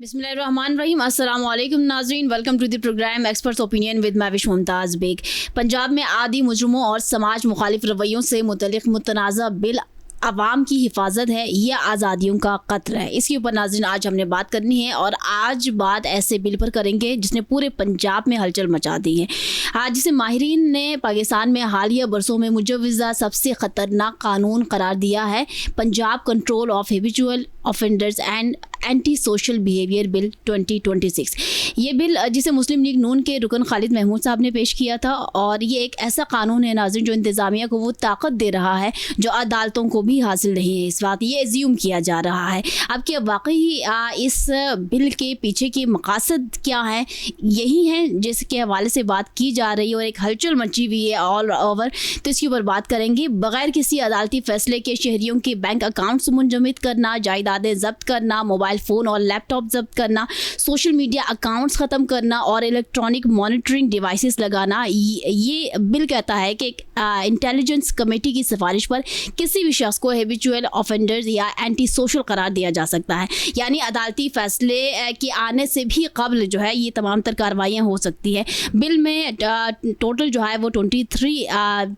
बिस्मिल्लाहिर्रहमानिर्रहीम। अस्सलाम वालेकुम नाज़रीन, welcome to the program experts opinion with Mahvish Mumtaz Baig. Punjab में आदी मुजरमों और समाज मुखालिफ रवैयों से मुतल्लिक़ मुतनाज़ा बिल आवाम की हिफाजत है या आज़ादियों का कत्ल है, इसके ऊपर नाज़रीन आज हमने बात करनी है। और आज बात ऐसे बिल पर करेंगे जिसने पूरे पंजाब में हलचल मचा दी है, जिसे माहिरीन ने पाकिस्तान में हालिया बरसों में मुजव्वज़ा सबसे ख़तरनाक कानून करार दिया है, Punjab control of habitual offenders and anti social behaviour bill 2026। ये बिल जिसे मुस्लिम लीग नून के रुकन खालिद महमूद साहब ने पेश किया था, और ये एक ऐसा कानून है नाज़रीन जो इंतज़ामिया को वो ताकत दे रहा है जो अदालतों को भी हासिल नहीं है। इस वक्त ये एज्यूम किया जा रहा है। अब क्या वाकई इस बिल के पीछे के मकासद क्या हैं, यही हैं जिसके हवाले से बात की जा रही है और एक हलचल मची हुई है ऑल ओवर। तो इसके ऊपर बात करेंगे। बगैर किसी अदालती फैसले के शहरियों के बैंक अकाउंट्स मुंजमद करना, जायदादें जब्त करना, मोबाइल फ़ोन और लैपटॉप जब्त करना, सोशल मीडिया अकाउंट्स ख़त्म करना और इलेक्ट्रॉनिक मॉनिटरिंग डिवाइसेस लगाना, ये बिल कहता है कि इंटेलिजेंस कमेटी की सिफारिश पर किसी भी शख्स को हैबिचुअल ऑफेंडर्स या एंटी सोशल करार दिया जा सकता है। यानी अदालती फैसले के आने से भी कबल जो है ये तमाम तर कार्रवाइयाँ हो सकती है। बिल में टोटल जो है वो 23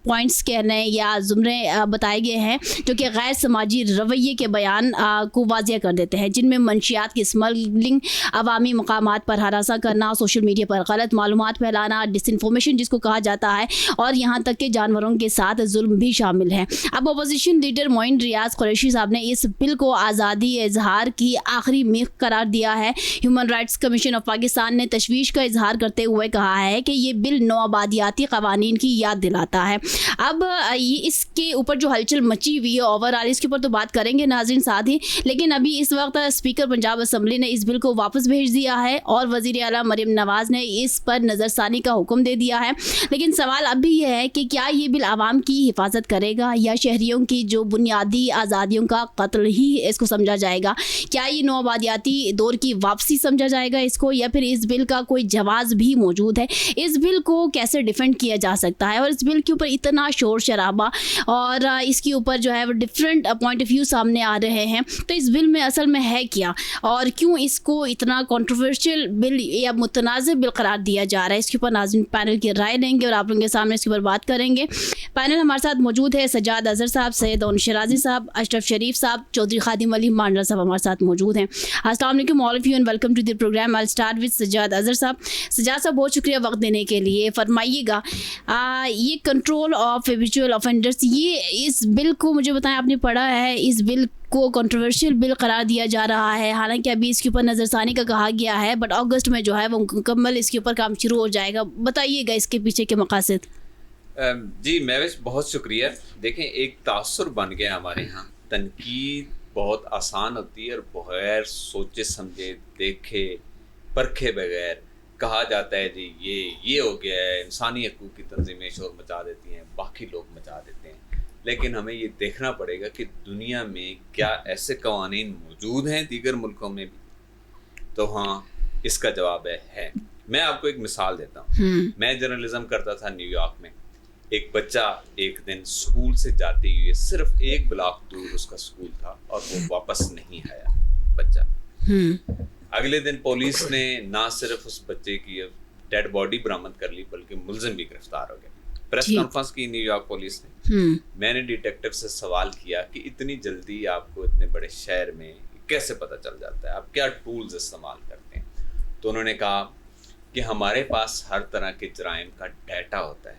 पॉइंट्स कहने या जुमरे बताए गए हैं जो कि गैर समाजी रवैये के बयान को वाज़िया कर देते हैं, जिनमें मंशियात की स्मगलिंग, अवामी मकामात पर हरासा करना, सोशल मीडिया पर गलत मालूमात फैलाना, डिसइंफॉर्मेशन जिसको कहा जाता है, और यहाँ तक कि जानवरों के साथ जुल्म भी शामिल है। अब अपोजिशन लीडर मोइन रियाज कुरैशी साहब ने इस बिल को आज़ादी इजहार की आखिरी मीख करार दिया है। Human rights commission of Pakistan ने तशवीश का इजहार करते हुए कहा है कि ये बिल नौआबादियाती कवानीन की याद दिलाता है। अब ये इसके ऊपर जो हलचल मची हुई है ओवरऑल, इसके ऊपर तो बात करेंगे नाज़रीन साथ ही, लेकिन अभी इस वक्त स्पीकर पंजाब असम्बली ने इस बिल को वापस भेज दिया है और वज़ीर आला मरियम नवाज़ ने इस पर नज़रसानी का हुक्म दे दिया है। लेकिन सवाल अब भी यह है कि क्या ये बिल आवाम की हिफाजत करेगा या शहरियों की जो बुनियादी आज़ादियों का कत्ल ही इसको समझा जाएगा? क्या ये नौआबादियाती दौर की वापसी समझा जाएगा इसको, या फिर इस बिल का कोई जवाज़ भी मौजूद है? इस बिल को कैसे डिफेंड किया जा सकता है? और इस बिल के ऊपर इतना शोर शराबा और इसके ऊपर जो है वो डिफरेंट पॉइंट ऑफ व्यू सामने आ रहे हैं, तो इस बिल में असल में है क्या और क्यों इसको इतना कंट्रोवर्शियल बिल या मुतनाज़ बिल करार दिया जा रहा है? इसके ऊपर नाज़रीन पैनल की राय लेंगे और आप लोगों के सामने इसके ऊपर बात करेंगे। पैनल हमारे साथ मौजूद है सज्जाद अज़हर साहब, सैयद ओन शराजी साहब, अशरफ शरीफ साहब, चौधरी खादिम अली मांडरा साहब हमारे साथ मौजूद हैं। अस्सलाम वालेकुम all of you and welcome to the program. I start with Sajjad Azhar sahab. Sajjad साहब, बहुत शुक्रिया वक्त देने के लिए। फरमाइएगा, ये कंट्रोल ऑफ हैबिचुअल ऑफेंडर्स, ये इस बिल को मुझे बताएं, आपने पढ़ा है, इस बिल को कंट्रोवर्शियल बिल करार दिया जा रहा है। हालांकि अभी इसके ऊपर नज़रसानी का कहा गया है, बट अगस्त में जो है वो मुकम्मल इसके ऊपर काम शुरू हो जाएगा। बताइएगा इसके पीछे के मकासद। जी महविश, बहुत शुक्रिया। देखें, एक तासुर बन गया हमारे यहाँ, तनकीद बहुत आसान होती है और बगैर सोचे समझे देखे परखे बगैर कहा जाता है जी ये हो गया है, इंसानी हकूक़ की तंजीमें शोर मचा देती हैं, बाकी लोग मचा देते हैं। लेकिन हमें ये देखना पड़ेगा कि दुनिया में क्या ऐसे कवानीन मौजूद हैं दीगर मुल्कों में भी, तो हाँ, इसका जवाब है। मैं आपको एक मिसाल देता हूँ। मैं जर्नलिज्म करता था न्यूयॉर्क में। एक बच्चा एक दिन स्कूल से जाते हुए सिर्फ एक ब्लॉक दूर उसका स्कूल था और वो वापस नहीं आया बच्चा। अगले दिन पुलिस ने ना सिर्फ उस बच्चे की डेड बॉडी बरामद कर ली बल्कि मुलजिम भी गिरफ्तार हो गया। प्रेस कॉन्फ्रेंस की न्यूयॉर्क पुलिस ने। मैंने डिटेक्टिव से सवाल किया कि इतनी जल्दी आपको इतने बड़े शहर में कैसे पता चल जाता है, आप क्या टूल्स इस्तेमाल करते हैं? तो उन्होंने कहा कि हमारे पास हर तरह के जराइम का डाटा होता है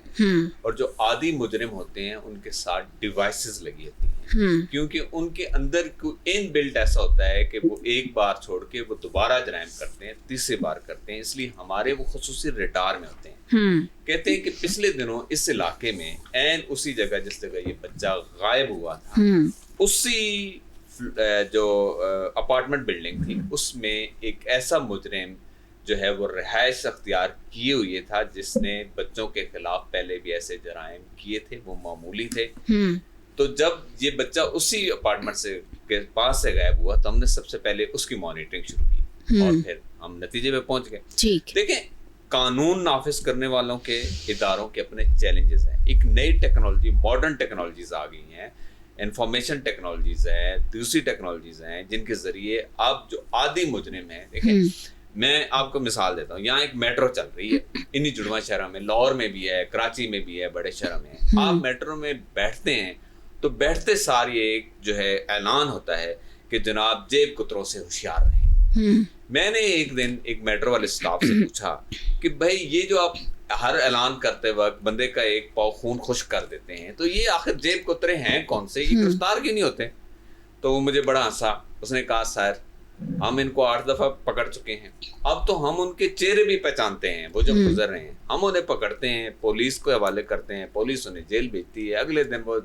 और जो आदी मुजरिम होते हैं उनके साथ डिवाइसेस लगी होती हैं, क्योंकि उनके अंदर इन बिल्ट ऐसा होता है कि वो एक बार छोड़ के वो दोबारा जराइम करते हैं, तीसरी बार करते हैं, इसलिए हमारे वो खुसूसी रडार में होते हैं। कहते हैं कि पिछले दिनों इस इलाके में एन उसी जगह जिस जगह ये बच्चा गायब हुआ था, उसी जो अपार्टमेंट बिल्डिंग थी उसमें एक ऐसा मुजरिम जो है वो रिहाइश अख्तियार किए हुए था जिसने बच्चों के खिलाफ पहले भी ऐसे जराइम किए थे, वो मामूली थे। तो जब ये बच्चा उसी अपार्टमेंट से के पास से गायब हुआ तो हमने सबसे पहले उसकी मॉनिटरिंग शुरू की और फिर हम नतीजे पे पहुंच गए। देखें, कानून नाफिज करने वालों के इदारों के अपने चैलेंजेस हैं। एक नई टेक्नोलॉजी, मॉडर्न टेक्नोलॉजीज आ गई हैं इंफॉर्मेशन टेक्नोलॉजीज है, दूसरी टेक्नोलॉजीज हैं जिनके जरिए अब जो आदि मुजरिम है, देखें मैं आपको मिसाल देता हूँ, यहाँ एक मेट्रो चल रही है इन्हीं जुड़वा शहरों में, लाहौर में भी है, कराची में भी है, बड़े शहरों में है। आप मेट्रो में बैठते हैं तो बैठते सार ये एक जो है ऐलान होता है कि जनाब जेब कुतरों से होशियार रहें। मैंने एक दिन एक मेट्रो वाले स्टाफ से पूछा कि भाई ये जो आप हर ऐलान करते वक्त बंदे का एक पाव खून खुश कर देते हैं, तो ये आखिर जेब कुतरे हैं कौन से, ये गिरफ्तार क्यों नहीं होते? तो वो मुझे बड़ा हंसा, उसने कहा सर हम इनको 8 दफा पकड़ चुके हैं, अब तो हम उनके चेहरे भी पहचानते हैं, वो जब गुजर रहे हैं हम उन्हें पकड़ते हैं, पुलिस को हवाले करते हैं, पुलिस उन्हें जेल भेजती है, अगले दिन वो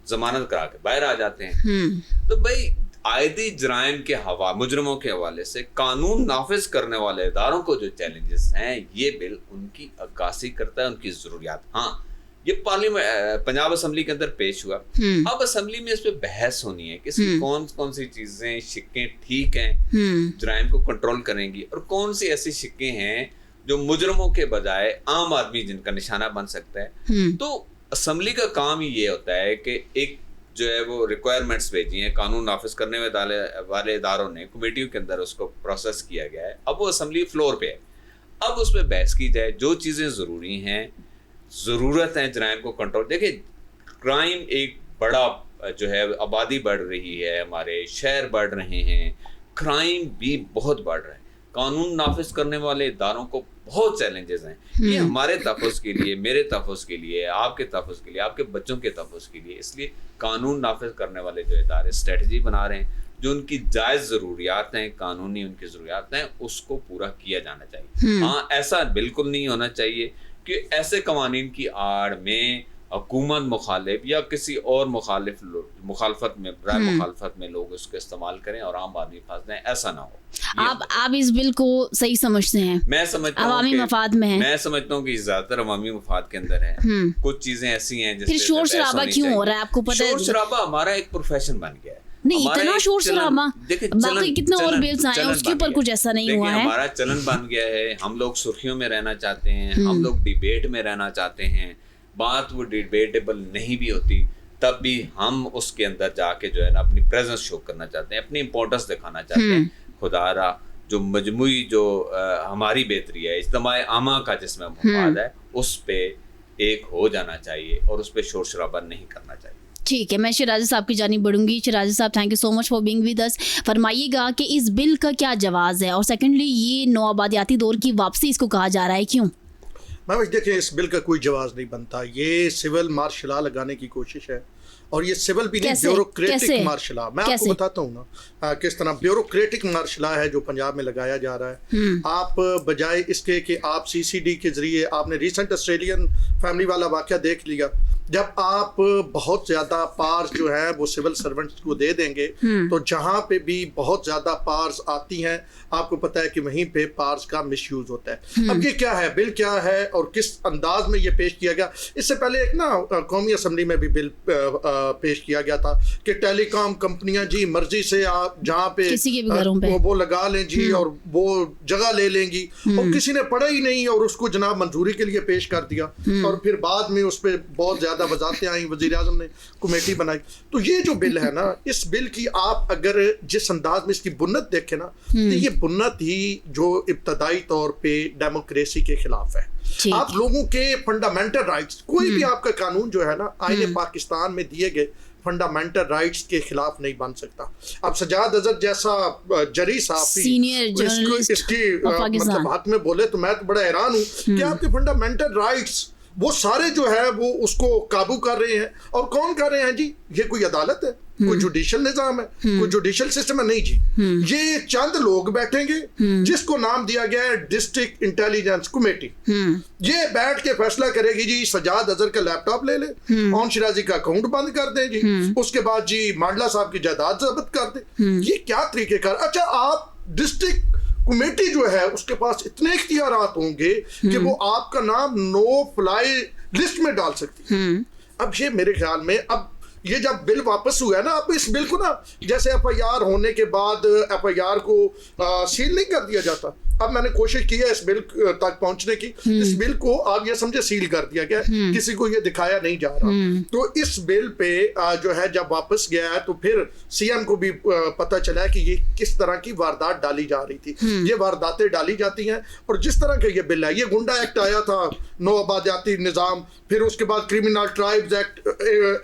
जमानत करा के बाहर आ जाते हैं। तो भाई आयदी जराइम के मुजरिमों के हवाले से कानून नाफिज करने वाले इदारों को जो चैलेंजेस हैं, ये बिल उनकी अक्कासी करता है, उनकी जरूरियात। हाँ, ये पार्लियामेंट पंजाब असेंबली के अंदर पेश हुआ, अब असेंबली में इस पे बहस होनी है कि कौन कौन सी चीजें शिक्कें ठीक हैं जराइम को कंट्रोल करेंगी, और कौन सी ऐसी शिक्कें हैं जो मुजरिमों के बजाय आम आदमी जिनका निशाना बन सकता है। तो असेंबली का काम ही ये होता है कि एक जो है वो रिक्वायरमेंट्स भेजी हैं, कानून नाफिज करने वाले इदारों ने कमेटियों के अंदर उसको प्रोसेस किया गया है, अब वो असेंबली फ्लोर पे है, अब उस पर बहस की जाए, जो चीज़ें ज़रूरी हैं, ज़रूरत है जराइम को कंट्रोल। देखिए क्राइम एक बड़ा जो है, आबादी बढ़ रही है, हमारे शहर बढ़ रहे हैं, क्राइम भी बहुत बढ़ रहा है, कानून नाफिज करने वाले इदारों को बहुत चैलेंजेस हैं। ये हमारे तहफ़्फ़ुज़ के लिए, मेरे तहफ़्फ़ुज़ के लिए, आपके तहफ़्फ़ुज़ के लिए, आपके बच्चों के तहफ़्फ़ुज़ के लिए, इसलिए कानून नाफिज करने वाले जो इदारे स्ट्रेटजी बना रहे हैं, जो उनकी जायज़ ज़रूरियात हैं, कानूनी उनकी ज़रूरियात हैं, उसको पूरा किया जाना चाहिए। हाँ, ऐसा बिल्कुल नहीं होना चाहिए कि ऐसे कवानीन की आड़ में हुकूमत मुखालिफ या किसी और मुखालफत में लोग उसको इस्तेमाल करें और आम आदमी फंस जाए, ऐसा ना हो। आप इस बिल को सही समझते हैं? मैं समझता हूँ अवामी मफाद में है। मैं समझता हूँ कि ज्यादातर अवामी मफाद के अंदर है। कुछ चीजें ऐसी हैं फिर शोर शराबा क्यों हो रहा है? आपको पता है शोर शराबा हमारा एक प्रोफेशन बन गया है। नहीं, इतना शोर शराबा, बाकी कितने और बिल्स आए हैं उसके ऊपर कुछ ऐसा नहीं हुआ है। हमारा चलन बन गया है, हम लोग सुर्खियों में रहना चाहते हैं, हम लोग डिबेट में रहना चाहते हैं, बात वो डिबेटेबल नहीं भी होती तब भी हम उसके अंदर जाके जो है ना अपनी प्रेजेंस शो करना चाहते हैं, अपनी इंपॉर्टेंस दिखाना चाहते हैं। खुदारा जो मजमूई जो हमारी बेहतरी है, इज्तिमाए आमा का जिसमें मुफाद है, उस पे एक हो जाना चाहिए और उस पे शोर शराबा नहीं करना चाहिए। ठीक है, मैं शराजी साहब की जानिब बढ़ूंगी। शराजी साहब, thank you so much for being with us. फरमाइएगा कि इस बिल का क्या जवाब है, और सेकेंडली ये नौआबादियाती दौर की वापसी इसको कहा जा रहा है, क्यों? मैं देखिए, इस बिल का कोई जवाब नहीं बनता, ये सिविल मार्शल लॉ लगाने की कोशिश है, और ये सिविल भी नहीं, ब्यूरोक्रेटिक मार्शल लॉ। मैं आपको बताता हूँ ना किस तरह ब्यूरोक्रेटिक मार्शल लॉ है जो पंजाब में लगाया जा रहा है। आप बजाय इसके कि आप CCD के जरिए, आपने रिसेंट ऑस्ट्रेलियन फैमिली वाला वाक़या देख लिया, जब आप बहुत ज़्यादा पार्स जो है वो सिविल सर्वेंट्स को दे देंगे, तो जहाँ पे भी बहुत ज़्यादा पार्स आती हैं, आपको पता है कि वहीं पे पार्स का मिसयूज़ होता है। अब ये क्या है, बिल क्या है और किस अंदाज में ये पेश किया गया? इससे पहले एक ना कौमी असम्बली में भी बिल पेश किया गया था कि टेलीकॉम कंपनियां जी मर्जी से आप जहाँ पे किसी के भी घरों पे वो लगा लें जी, और वो जगह ले लेंगी, और किसी ने पढ़ा ही नहीं और उसको जनाब मंजूरी के लिए पेश कर दिया, और फिर बाद में उस पर बहुत ज़्यादा वजारतें आई, वज़ीर-ए-आज़म ने कमेटी बनाई। तो ये जो बिल है ना, इस बिल की आप अगर जिस अंदाज में इसकी बुनियाद देखें ना, तो ये बुनियाद ही जो इब्तदाई तौर पे डेमोक्रेसी के खिलाफ है। आप लोगों के फंडामेंटल राइट्स, कोई भी आपका कानून जो है ना आईने पाकिस्तान में दिए गए फंडामेंटल राइट्स के खिलाफ नहीं बन सकता। अब सजाद अजहर जैसा जरी साहब इसकी मतलब हक में बोले तो मैं तो बड़ा हैरान हूँ कि आपके फंडामेंटल राइट्स वो सारे जो है वो उसको काबू कर रहे हैं। और कौन कर रहे हैं जी? ये कोई अदालत है, कोई जुडिशल निजाम है, कोई जुडिशल सिस्टम है? नहीं जी, ये चंद लोग बैठेंगे जिसको नाम दिया गया है डिस्ट्रिक्ट इंटेलिजेंस कमेटी। ये बैठ के फैसला करेगी जी सजाद अजहर का लैपटॉप ले ले, ओन शिराजी का अकाउंट बंद कर दें जी, उसके बाद जी मांडला साहब की जायदाद जब्त कर दे। ये क्या तरीकेकार? अच्छा, आप डिस्ट्रिक्ट कमेटी जो है उसके पास इतने इख्तियारात होंगे कि वो आपका नाम नो फ्लाई लिस्ट में डाल सकती है। अब ये मेरे ख्याल में, अब ये जब बिल वापस हुआ है ना, अब इस बिल को ना जैसे FIR होने के बाद FIR को सील नहीं कर दिया जाता, अब मैंने कोशिश की है इस बिल तक पहुंचने की, इस बिल को आप ये समझे सील कर दिया गया, किसी को ये दिखाया नहीं जा रहा। तो इस बिल पे जो है जब वापस गया है तो फिर सीएम को भी पता चला कि ये किस तरह की वारदात डाली जा रही थी। ये वारदातें डाली जाती हैं, और जिस तरह का ये बिल है, ये गुंडा एक्ट आया था, नौ आबादियाती निज़ाम, फिर उसके बाद क्रिमिनल ट्राइब्स एक्ट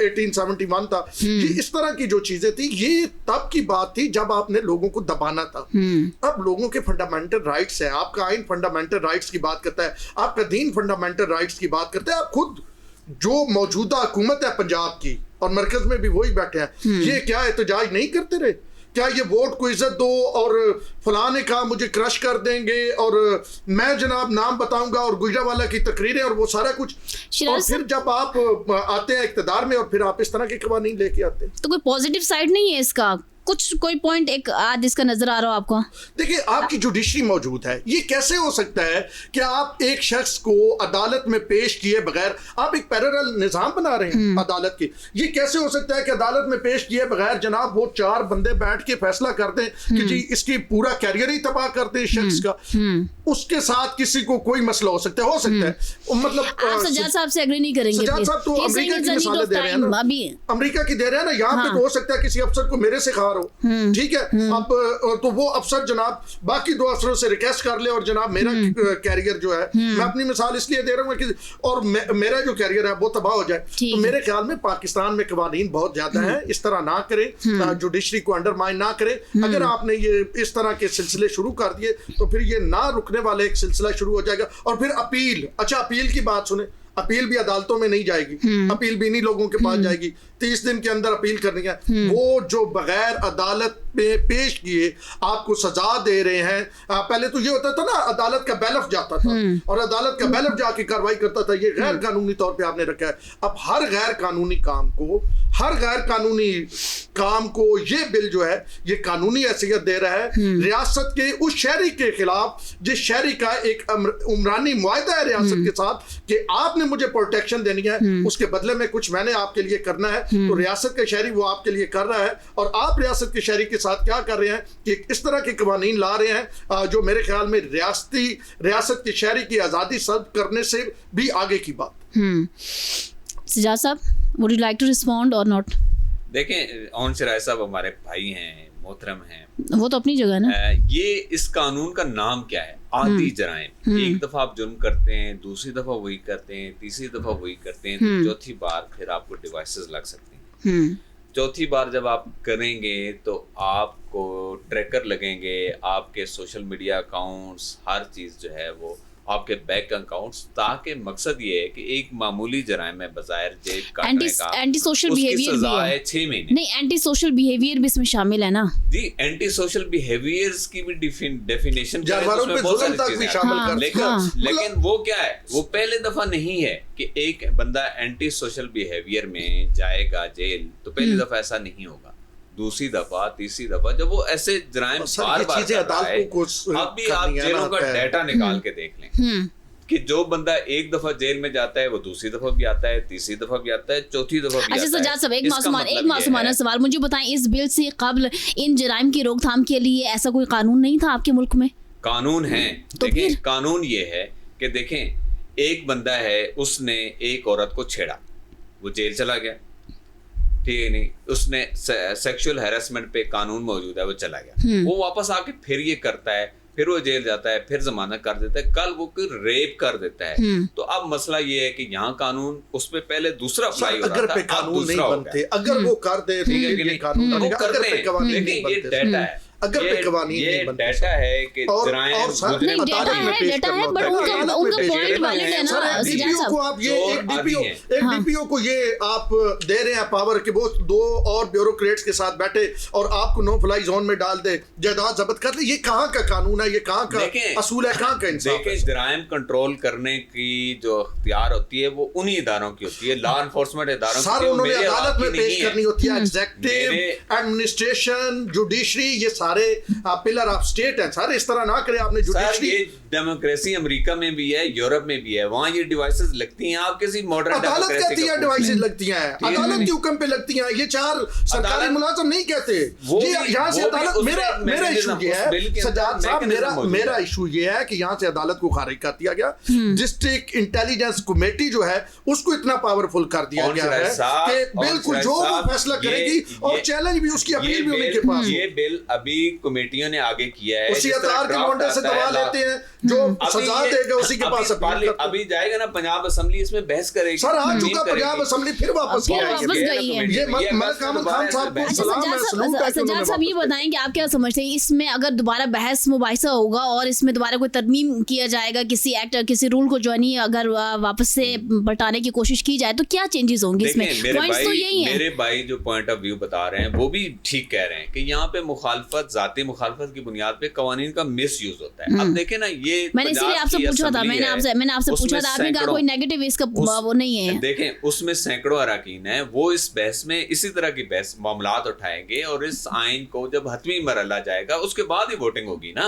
1871 था। ये इस तरह की जो चीजें थी, ये तब की बात थी जब आपने लोगों को दबाना था। अब लोगों के फंडामेंटल राइट्स है, आपका आइन फंडामेंटल राइट्स की बात करता है, आपका दीन फंडामेंटल राइट्स की बात करता है। आप खुद जो मौजूदा हुकूमत है पंजाब की, और मरकज में भी वही बैठे हैं, ये क्या एहतजाज नहीं करते रहे? क्या ये वोट को इज्जत दो और फलां ने कहा मुझे क्रश कर देंगे और मैं जनाब नाम बताऊंगा और गुजरावाला की तकरीरें और वो सारा कुछ, और फिर जब आप आते हैं इक़्तिदार में और फिर आप इस तरह के कवानीन लेके आते हैं। तो कोई पॉजिटिव साइड नहीं है इसका? कुछ कोई पॉइंट एक आज इसका नजर आ रहा हो आपको? देखिए, आपकी जुडिशरी मौजूद है, ये कैसे हो सकता है कि आप एक शख्स को अदालत में पेश किए बगैर आप एक पैरेलल निजाम बना रहे हैं अदालत की? ये कैसे हो सकता है कि अदालत में पेश किए बगैर जनाब वो 4 बंदे बैठ के फैसला कर दें कि जी इसकी पूरा कैरियर ही तबाह कर दें शख्स का, उसके साथ किसी को कोई मसला हो सकता है मतलब आप सज्जाद साहब से एग्री नहीं करेंगे? सज्जाद साहब तो अमेरिका की मिसालें दे रहे हैं ना, अमेरिका की दे रहे हैं ना, यहाँ पे तो हो सकता है किसी अफसर को मेरे से खा रहो, ठीक है, अब तो वो अफसर जनाब बाकी 2 अफसरों से रिक्वेस्ट कर ले और जनाब मेरा कैरियर जो है, मैं अपनी मिसाल इसलिए दे रहा हूँ कि और मेरा जो कैरियर है वो तबाह हो जाए। तो मेरे ख्याल में पाकिस्तान में कवानीन बहुत ज्यादा है, इस तरह ना करें, जुडिशरी को अंडरमाइन ना करें। अगर आपने ये इस तरह के सिलसिले शुरू कर दिए तो फिर ये ना रुकने वाला एक सिलसिला शुरू हो जाएगा। और फिर अपील, अच्छा अपील की बात सुने, अपील भी अदालतों में नहीं जाएगी, अपील भी इन्हीं लोगों के पास जाएगी। 30 दिन के अंदर अपील करनी है। वो जो बगैर अदालत में पेश किए आपको सजा दे रहे हैं, पहले तो ये होता था ना, अदालत का बैलफ जाता था और अदालत का बैलफ जाके कार्रवाई करता था, ये गैर कानूनी तौर पे आपने रखा है। अब हर गैर कानूनी काम को ये बिल जो है ये कानूनी हैसियत दे रहा है रियासत के उस शहरी के खिलाफ जिस शहरी का एक उमरानी मुआहदा है रियासत के साथ कि आपने मुझे प्रोटेक्शन देनी है, उसके बदले में कुछ मैंने आपके लिए करना है। तो रियासत का शहरी वो आपके लिए कर रहा है, और आप रियासत के शहरी के साथ क्या कर रहे हैं कि इस तरह के कवानीन ला रहे हैं जो मेरे ख्याल में रियासत के शहरी की आज़ादी सल्ब करने से भी आगे की बात। Sajjad sahab, would you like to respond or not? देखें, ओन शराय साहब हमारे भाई हैं, मोहतरम हैं, वो तो अपनी जगह ना। ये इस कानून का नाम क्या है? आदी जराइम। एक दफा आप जुर्म करते हैं, दूसरी दफा वही करते हैं, तीसरी दफा वही करते हैं, तो चौथी बार फिर आपको डिवाइसेस लग सकते हैं। चौथी बार जब आप करेंगे तो आपको ट्रैकर लगेंगे, आपके सोशल मीडिया अकाउंट्स, हर चीज जो है वो आपके बैंक अकाउंट्स, ताकि मकसद ये है कि एक मामूली जराइम में बजायर जेब काटने का एंटी सोशल बिहेवियर सजा है 6 महीने। नहीं, एंटी सोशल बिहेवियर भी इसमें शामिल है ना जी। एंटी सोशल बिहेवियर्स की भी डेफिनेशन जानवरों पे जुल्म तक भी शामिल कर, लेकिन वो क्या है, वो पहले दफा नहीं है कि एक बंदा एंटी सोशल बिहेवियर में जाएगा जेल, तो पहली दफा ऐसा नहीं होगा। दूसरी दफा, तीसरी दफा जब वो ऐसे जराइम बार-बार कर रहा है, अब भी आप जेलों का डाटा निकाल के देख लें कि जो बंदा एक दफा जेल में जाता है वो दूसरी दफा भी आता है, तीसरी दफा भी आता है, चौथी दफा भी आता है। अच्छा सज्जाद साहब, एक मासूमाना सवाल मुझे बताएं, इस बिल से कबल इन जराइम की रोकथाम के लिए ऐसा कोई कानून नहीं था आपके मुल्क में? कानून है। देखें, कानून ये है कि देखें, एक बंदा है, उसने एक औरत को छेड़ा, वो जेल चला गया, ठीक है, नहीं उसने सेक्सुअल हैरेसमेंट पे कानून मौजूद है, वो चला गया, वो वापस आके फिर ये करता है, फिर वो जेल जाता है, फिर जमानत कर देता है, कल वो कोई रेप कर देता है। तो अब मसला ये है कि यहाँ कानून उस पे पहले दूसरा अप्लाई हो रहा था, अब दूसरा हो गया। अगर वो कर दे तो ये कानून वो करते हैं, लेकिन ये डाटा है, अगर ये डाटा है कि डेटा है बट उनका पॉइंट वैलिड है ना सज्जाद साहब। को आप ये एक डीपीओ को ये आप दे रहे हैं पावर कि वो 2 और ब्यूरोक्रेट्स के साथ बैठे और आपको नो फ्लाई जोन में डाल दे, जायदाद जब्त कर ले। ये कहाँ का कानून है, ये कहाँ का असूल है, कहाँ का इंसाफ है? जराइम कंट्रोल करने की जो इख्तियार होती है वो उन्हीं इदारों की होती है, लॉ एनफोर्समेंट इदारों की। उन्होंने अदालत में पेश करनी होती है, एग्जीक्यूटिव, एडमिनिस्ट्रेशन, जुडिशरी, ये सारे पिलर ऑफ स्टेट हैं सर, इस तरह ना करें आपने सर। जुडिशरी। ये डेमोक्रेसी अमेरिका में भी है, यूरोप में भी है, वहाँ ये डिवाइसेस लगती हैं। आप किसी मॉडर्न अदालत कहती है डिवाइसेस लगती हैं, अदालत के हुक्म पे लगती हैं, ये 4 सरकारी मुलाजिम नहीं कहते। ये यहाँ से अदालत, मेरा इशू ये है सजाद साहब, मेरा इशू ये है कि यहाँ से अदालत को खारिज कर दिया गया। डिस्ट्रिक्ट इंटेलिजेंस कमेटी जो है उसको इतना पावरफुल कर दिया गया है कि बिल्कुल जो वो फैसला करेगी और चैलेंज भी उसकी अपील भी उनके पास। ये बिल अभी कमेटियों ने आगे किया है, उसी अतार के मुंडे से दबा लेते हैं, जो सजा देगा उसी के पास अभी जाएगा ना पंजाब असेंबली, इसमें बहस करेगी सर। आ चुका पंजाब असेंबली, फिर वापस गई है। ये मलिक अहमद खान साहब को सलाम है, सलूट है। सज्जाद साहब ये बताएं कि आप क्या समझते हैं इसमें, अगर दोबारा बहस मुबाहिसा होगा और इसमें दोबारा कोई तरमीम किया जाएगा, किसी एक्ट किसी रूल को जो है अगर वापस से बटाने की कोशिश की जाए तो क्या चेंजेस होंगे इसमें? पॉइंट्स तो यही है। मेरे भाई जो पॉइंट ऑफ व्यू बता रहे हैं वो भी ठीक कह रहे हैं कि यहाँ पे मुखालफत, जाती मुखालफत की बुनियाद पे कवानीन का मिस यूज होता है। अब देखें ना, ये मैंने इसीलिए आपसे पूछा था, मैंने आपसे पूछा था, आपने कहा कोई नेगेटिव इसका वो नहीं है। देखें उसमें सैकड़ों अरकान हैं, वो इस बहस में इसी तरह की बहस मामलात उठाएंगे और इस आइन को जब हतमी मरहला जाएगा उसके बाद ही वोटिंग होगी ना,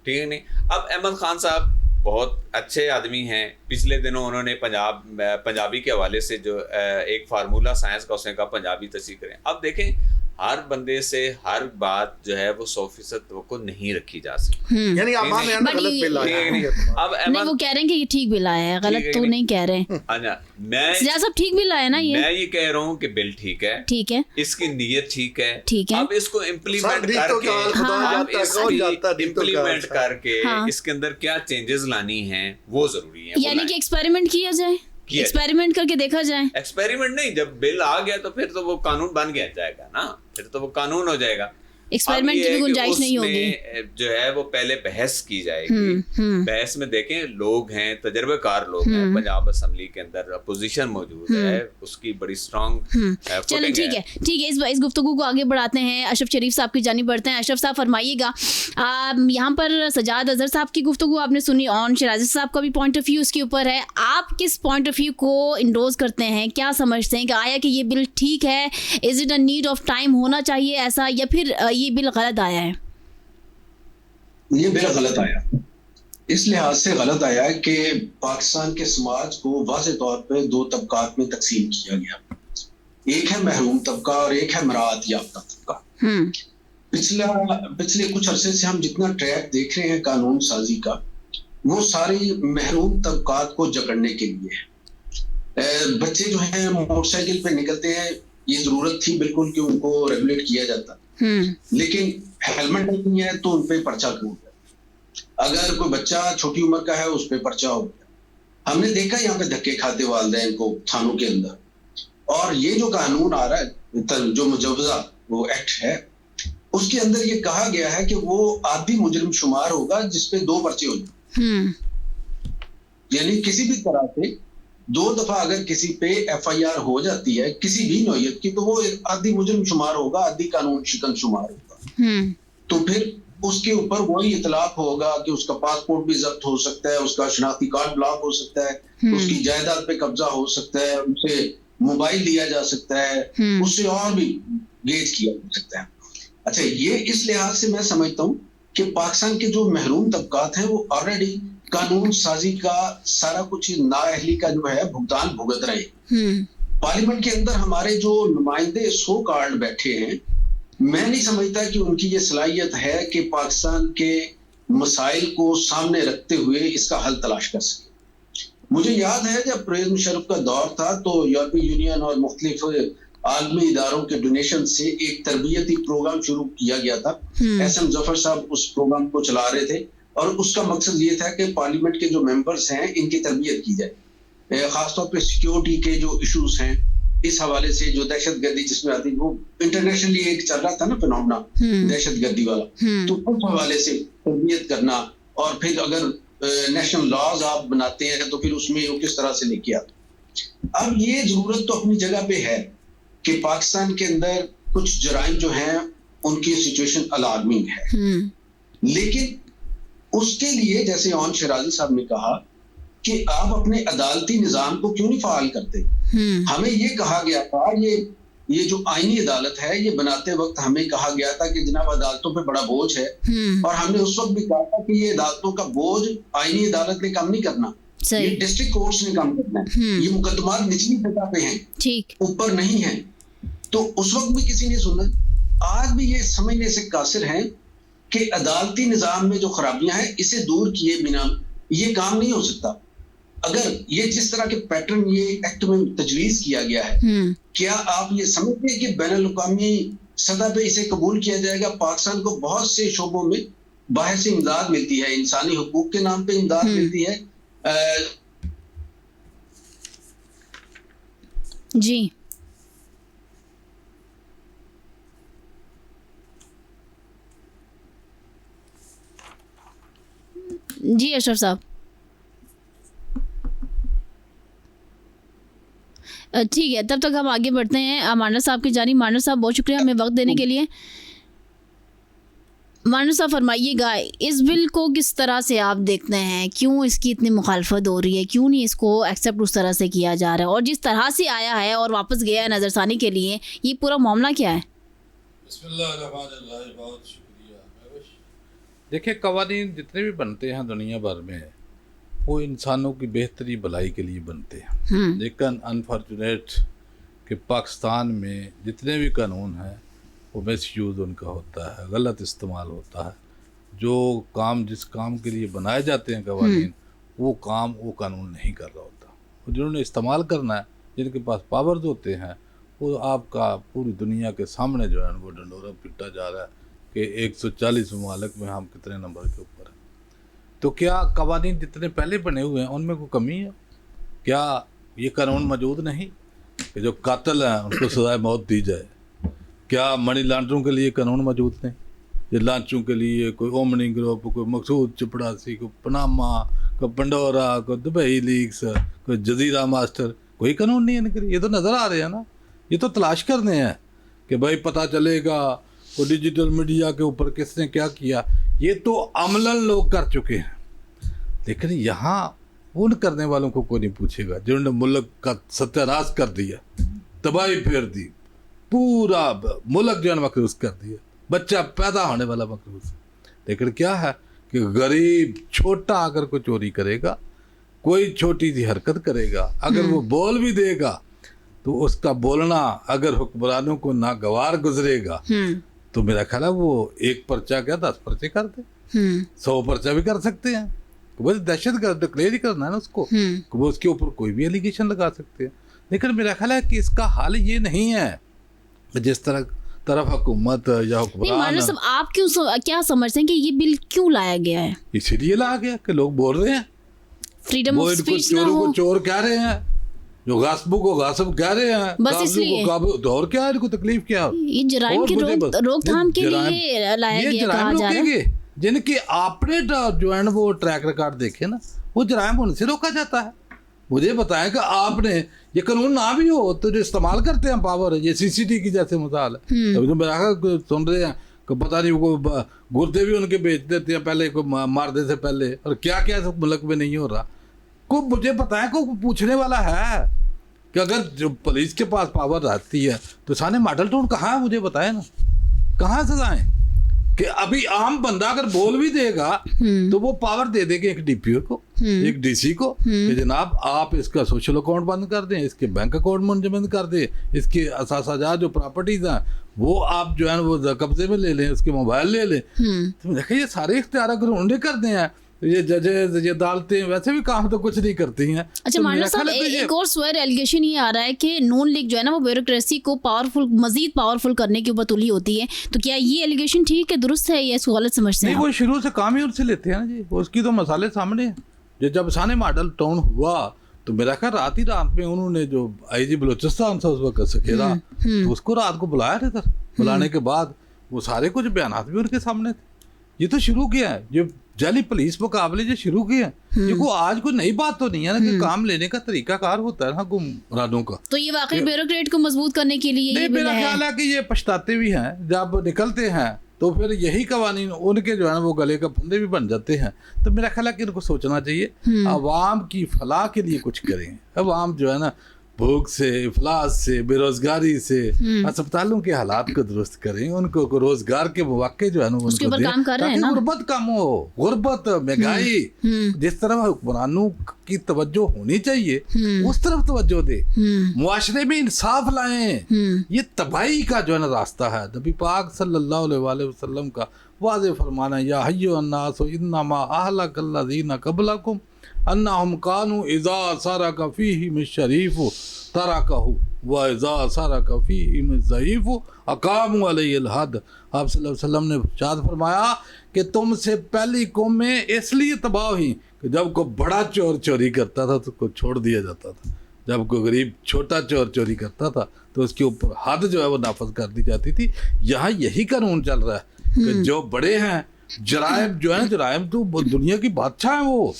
ठीक है नहीं। अब अहमद खान साहब बहुत अच्छे आदमी हैं। पिछले दिनों उन्होंने पंजाबी के हवाले से जो एक फार्मूला साइंस का उसने कहा पंजाबी तस्दीक करें। अब देखें हर बंदे से हर बात जो है वो 100% को नहीं रखी जा सकती। यानी आप मान रहे हैं गलत बिल आया है। अब नहीं, वो कह रहे हैं कि ये ठीक बिल आया है, गलत तो नहीं कह रहे हैं। अच्छा, मैं सब ठीक बिल आया ना, मैं ये कह रहा हूँ कि बिल ठीक है, ठीक है, इसकी नीयत ठीक है, ठीक है। अब इसको इम्प्लीमेंट करके इसके अंदर क्या चेंजेस लानी है वो जरूरी है। यानी कि एक्सपेरिमेंट किया जाए, एक्सपेरिमेंट करके देखा जाए। एक्सपेरिमेंट नहीं, जब बिल आ गया तो फिर तो वो कानून बन गया जाएगा ना, फिर तो वो कानून हो जाएगा। एक्सपेरिमेंट की गुंजाइश नहीं होगी, जो है वो पहले बहस की जाएगी। बहस में देखें लोग हैं, तजर्बेकार लोग हैं, पंजाब असेंबली के अंदर अपोजिशन मौजूद है, उसकी बड़ी स्ट्रॉन्ग। चलो ठीक है, इस गुफ्तगू को आगे बढ़ाते हैं। अशरफ शरीफ साहब की जानिब बढ़ते हैं। अशरफ साहब फरमाइएगा, यहाँ पर सजाद अजहर साहब की गुफ्तगू आपने सुनी, ऑन शराजी साहब का भी पॉइंट ऑफ व्यू उसके ऊपर है। आप किस पॉइंट ऑफ व्यू को इंडोज करते हैं, क्या समझते हैं कि आया कि ये बिल ठीक है, is it a need of time, होना चाहिए ऐसा, या फिर ये बिल गलत आया है? ये बिल गलत आया, इस लिहाज से गलत आया है कि पाकिस्तान के समाज को वाज़ेह तौर पे 2 तबकात में तकसीम किया गया। एक है महरूम तबका और एक है मराअत याफ्ता तबका। पिछले कुछ अरसे से हम जितना ट्रैक देख रहे हैं कानून साजी का, वो सारी महरूम तबकात को जकड़ने के लिए है। बच्चे जो हैं मोटरसाइकिल पे निकलते हैं, ये जरूरत थी बिल्कुल कि उनको रेगुलेट किया जाता, लेकिन हेलमेट नहीं है तो उन पे पर्चा क्यों हो गया? अगर कोई बच्चा छोटी उम्र का है उस पे पर्चा हो गया। हमने देखा यहाँ पे धक्के खाते वालिदैन को थानों के अंदर। और ये जो कानून आ रहा है, जो मुजवजा वो एक्ट है, उसके अंदर ये कहा गया है कि वो आदि मुजरिम शुमार होगा जिसपे 2 पर्चे हो जाए। यानी किसी भी तरह से 2 दफा अगर किसी पे FIR हो जाती है किसी भी नौयत की, तो वो आदि मुजरिम शुमार होगा, आदि कानून शिकन शुमार होगा। तो फिर उसके ऊपर वही इतलाक होगा कि उसका पासपोर्ट भी जब्त हो सकता है, उसका शनाख्ती कार्ड ब्लॉक हो सकता है, उसकी जायदाद पे कब्जा हो सकता है, उसे मोबाइल दिया जा सकता है, उससे और भी गेज किया जा सकता है। अच्छा, ये इस लिहाज से मैं समझता हूँ कि पाकिस्तान के जो महरूम तबकात हैं वो ऑलरेडी कानून साजी का सारा कुछ नाअहली का जो है भुगतान भुगत रहे। पार्लियामेंट के अंदर हमारे जो नुमाइंदे सो कार्ड बैठे हैं, मैं नहीं समझता कि उनकी ये सलाहियत है कि पाकिस्तान के मसाइल को सामने रखते हुए इसका हल तलाश कर सके। मुझे याद है जब परवेज मुशर्रफ का दौर था तो यूरोपीय यूनियन और मुख्तलिफ आलमी इदारों के डोनेशन से एक तरबियती प्रोग्राम शुरू किया गया था। SM जफर साहब उस प्रोग्राम को चला रहे थे और उसका मकसद ये था कि पार्लियामेंट के जो मेंबर्स हैं इनकी तरबियत की जाए, खासतौर पे सिक्योरिटी के जो इश्यूज हैं इस हवाले से, जो दहशतगर्दी जिसमें आती, वो इंटरनेशनली एक चल रहा था ना फिनोमेना दहशतगर्दी वाला, तो उस हवाले से तरबियत करना। और फिर अगर नेशनल लॉज आप बनाते हैं तो फिर उसमें वो किस तरह से लेके आते। अब ये जरूरत तो अपनी जगह पे है कि पाकिस्तान के अंदर कुछ जराइम जो हैं उनकी सिचुएशन अलार्मिंग है, लेकिन उसके लिए जैसे ऑन शराजी साहब ने कहा कि आप अपने अदालती निजाम को क्यों नहीं फाल करते। हमें ये कहा गया था, ये ये जो आईनी अदालत है, ये बनाते वक्त हमें कहा गया था कि जनाब अदालतों पे बड़ा बोझ है, और हमने उस वक्त भी कहा था कि ये अदालतों का बोझ आईनी अदालत ने कम नहीं करना, ये डिस्ट्रिक्ट कोर्ट्स ने काम करना है। ये मुकदमा निचली सतह पे हैं, ठीक, ऊपर नहीं है। तो उस वक्त भी किसी ने सुना। आज भी ये समझने से कासिर हैं कि अदालती निजाम में जो खराबियां हैं, इसे दूर किए बिना ये काम नहीं हो सकता। अगर ये जिस तरह के पैटर्न ये एक्ट में तजवीज किया गया है, क्या आप ये समझते हैं कि बैनुल-अक़वामी सतह पे इसे कबूल किया जाएगा? पाकिस्तान को बहुत से शोबों में बाहर से इमदाद मिलती है, इंसानी हुकूक के नाम पे इमदाद मिलती है। जी जी अशरफ साहब, ठीक है, तब तक हम आगे बढ़ते हैं मानर साहब की जानिब। मानर साहब बहुत शुक्रिया हमें वक्त देने के लिए। मानर साहब फरमाइएगा, इस बिल को किस तरह से आप देखते हैं, क्यों इसकी इतनी मुखालफत हो रही है, क्यों नहीं इसको एक्सेप्ट उस तरह से किया जा रहा है, और जिस तरह से आया है और वापस गया है नज़रसानी के लिए, ये पूरा मामला क्या है? बहुत शुक्रिया। देखिए, कवानीन जितने भी बनते हैं दुनिया भर में, वो इंसानों की बेहतरी भलाई के लिए बनते हैं, लेकिन अनफॉर्चुनेट कि पाकिस्तान में जितने भी कानून हैं वो मिसयूज़ उनका होता है, गलत इस्तेमाल होता है। जो काम जिस काम के लिए बनाए जाते हैं कवानीन, वो काम वो कानून नहीं कर रहा होता। और जिन्होंने इस्तेमाल करना है, जिनके पास पावर्स होते हैं, वो आपका पूरी दुनिया के सामने जो है वो डंडोरा पिटा जा रहा है कि 140 ममालिक में हम कितने नंबर के ऊपर हैं। तो क्या कवानीन जितने पहले बने हुए हैं उनमें कोई कमी है? क्या ये कानून मौजूद नहीं कि जो कातिल हैं उनको सज़ाए मौत दी जाए? क्या मनी लॉन्ड्रिंग के लिए कानून मौजूद नहीं? ये लांचों के लिए कोई ओमनी ग्रुप, कोई मकसूद चपड़ासी, कोई पनामा, कोई पंडोरा, कोई दुबई लीक्स, कोई जजीरा मास्टर, कोई कानून नहीं है इनके लिए। ये तो नज़र आ रहे हैं ना, ये तो तलाश करने हैं कि भाई पता चलेगा वो डिजिटल मीडिया के ऊपर किसने क्या किया। ये तो अमलन लोग कर चुके हैं, लेकिन यहाँ उन करने वालों को कोई नहीं पूछेगा जिन्होंने मुल्क का सत्यानाश कर दिया, तबाही फेर दी, पूरा मुल्क जो है मकरूज कर दिया, बच्चा पैदा होने वाला मकरूज। लेकिन क्या है कि गरीब छोटा अगर कोई चोरी करेगा, कोई छोटी सी हरकत करेगा, अगर वो बोल भी देगा तो उसका बोलना अगर हुक्मरानों को नागवार गुजरेगा तो मेरा ख्याल है वो एक पर्चा क्या 10 पर्चे कर दे, 100 पर्चा भी कर सकते हैं। बस दहशतगर्द डिक्लेयर ही करना है ना उसको, वो उसके ऊपर कोई भी एलिगेशन लगा सकते हैं। लेकिन मेरा ख्याल है कि इसका हाल ये नहीं है जिस तरफ हुकूमत या हुक्मरान। आप क्या समझते हैं कि ये बिल क्यों लाया गया है? इसीलिए लाया गया कि लोग बोल रहे हैं, फ्रीडम ऑफ स्पीच ना चोरों हो, को चोर कह रहे हैं, जो गासबों को गासब कह रहे हैं, बस इसलिए और क्या है, इनको तकलीफ क्या है? ये जराइम की रोकथाम के लिए लाया गया कहा जा रहा है। जिनके आपने जो है वो ट्रैक रिकॉर्ड देखे ना, वो जराइम उनसे रोका जाता है। मुझे बताएं कि आपने ये कानून ना भी हो तो जो इस्तेमाल करते हैं पावर, ये सीसीटी की जैसे मिसाल है, अभी तो मेरा सुन रहे हैं कि पता नहीं वो गुर्दे भी उनके बेच देते हैं पहले को मारने से पहले, और क्या क्या मुल्क में नहीं हो रहा। को मुझे बताएं को पूछने वाला है कि अगर जो पुलिस के पास पावर रहती है तो सारे मॉडल टाउन कहाँ है? मुझे बताएं ना, कहाँ सजाएं कि अभी आम बंदा अगर बोल भी देगा तो वो पावर दे देंगे एक डीपीओ को, एक डीसी को कि जनाब आप इसका सोशल अकाउंट बंद कर दें, इसके बैंक अकाउंट मुंजमद कर दें, इसके असासाजात जो प्रॉपर्टीज हैं वो आप जो है वो कब्जे में ले लें, उसके मोबाइल ले लें। तो देखिए ये सारे इख्तियार अगर उन्होंने कर दिए हैं, ये जजेस, ये अदालतें वैसे भी काम तो कुछ नहीं करती हैं। अच्छा तो मानव साहब, एक और स्वेर एलिगेशन ये आ रहा है कि नून लीग जो है ना वो ब्यूरोक्रेसी को मजीद पावरफुल करने के ऊपर तुली होती है, तो क्या ये एलिगेशन ठीक है, दुरुस्त है, या इसको गलत समझते हैं? नहीं, वो शुरू से काम ही उनसे लेते हैं ना जी, उसकी तो मसाले सामने हैं। जब साने मॉडल टाउन हुआ तो मेरा ख्याल रात में उन्होंने जो IG बलोचिस्तान था उस वक्त सखेरा, तो उसको रात को बुलाया था इधर, बुलाने के बाद वो सारे कुछ बयान भी उनके सामने थे। ये तो शुरू किया है, ये जाली पुलिस मुकाबले जो शुरू किए हैं, ये को आज कोई नई बात तो नहीं है ना कि काम लेने का तरीका कार होता है हुक्मरानों का। तो ये वाकई ब्यूरोक्रेट को मजबूत करने के लिए ये मेरा ख्याल है कि ये पछताते भी हैं, जब निकलते हैं तो फिर यही कवानीन उनके जो है वो गले का फंदे भी बन जाते हैं। तो मेरा ख्याल है कि इनको सोचना चाहिए, अवाम की फलाह के लिए कुछ करें। अवाम जो है ना भूख से, इफलास से, बेरोजगारी से, अस्पतालों के हालात को दुरुस्त करें, उनको को रोजगार के मौके जो है ना उसके उनको ऊपर काम कर रहे हैं ना। गुर्बत कम हो, गुर्बत, महंगाई, जिस तरफ हुक्मरानों की तवज्जो होनी चाहिए उस तरफ तवज्जो दे, मुआशरे में इंसाफ लाएं। ये तबाही का जो है ना रास्ता है। नबी पाक सल्लल्लाहु अलैहि वसल्लम का वाज़ेह फरमाना, या अय्युहन्नासु इन्नमा अहलकल्लज़ीना क़ब्लकुम अन्नहुम कानू इज़ा सरका फ़ीहिम शरीफ़ु तरकहु व इज़ा सरका फ़ीहिम ज़ईफ़ु अक़ामू अलैहिल हद। आप सल्लल्लाहु अलैहि वसल्लम ने इरशाद फरमाया कि तुमसे पहली कौमें इसलिए तबाह हुई कि जब कोई बड़ा चोर चोरी करता था तो उसको छोड़ दिया जाता था, जब कोई गरीब छोटा चोर चोरी करता था तो उसके ऊपर हद जो है वो नाफज कर दी जाती थी। यहाँ यही कानून चल रहा है कि जो बड़े हैं, जराइम जो है, जराइम तो दुनिया की बादशाह है वो,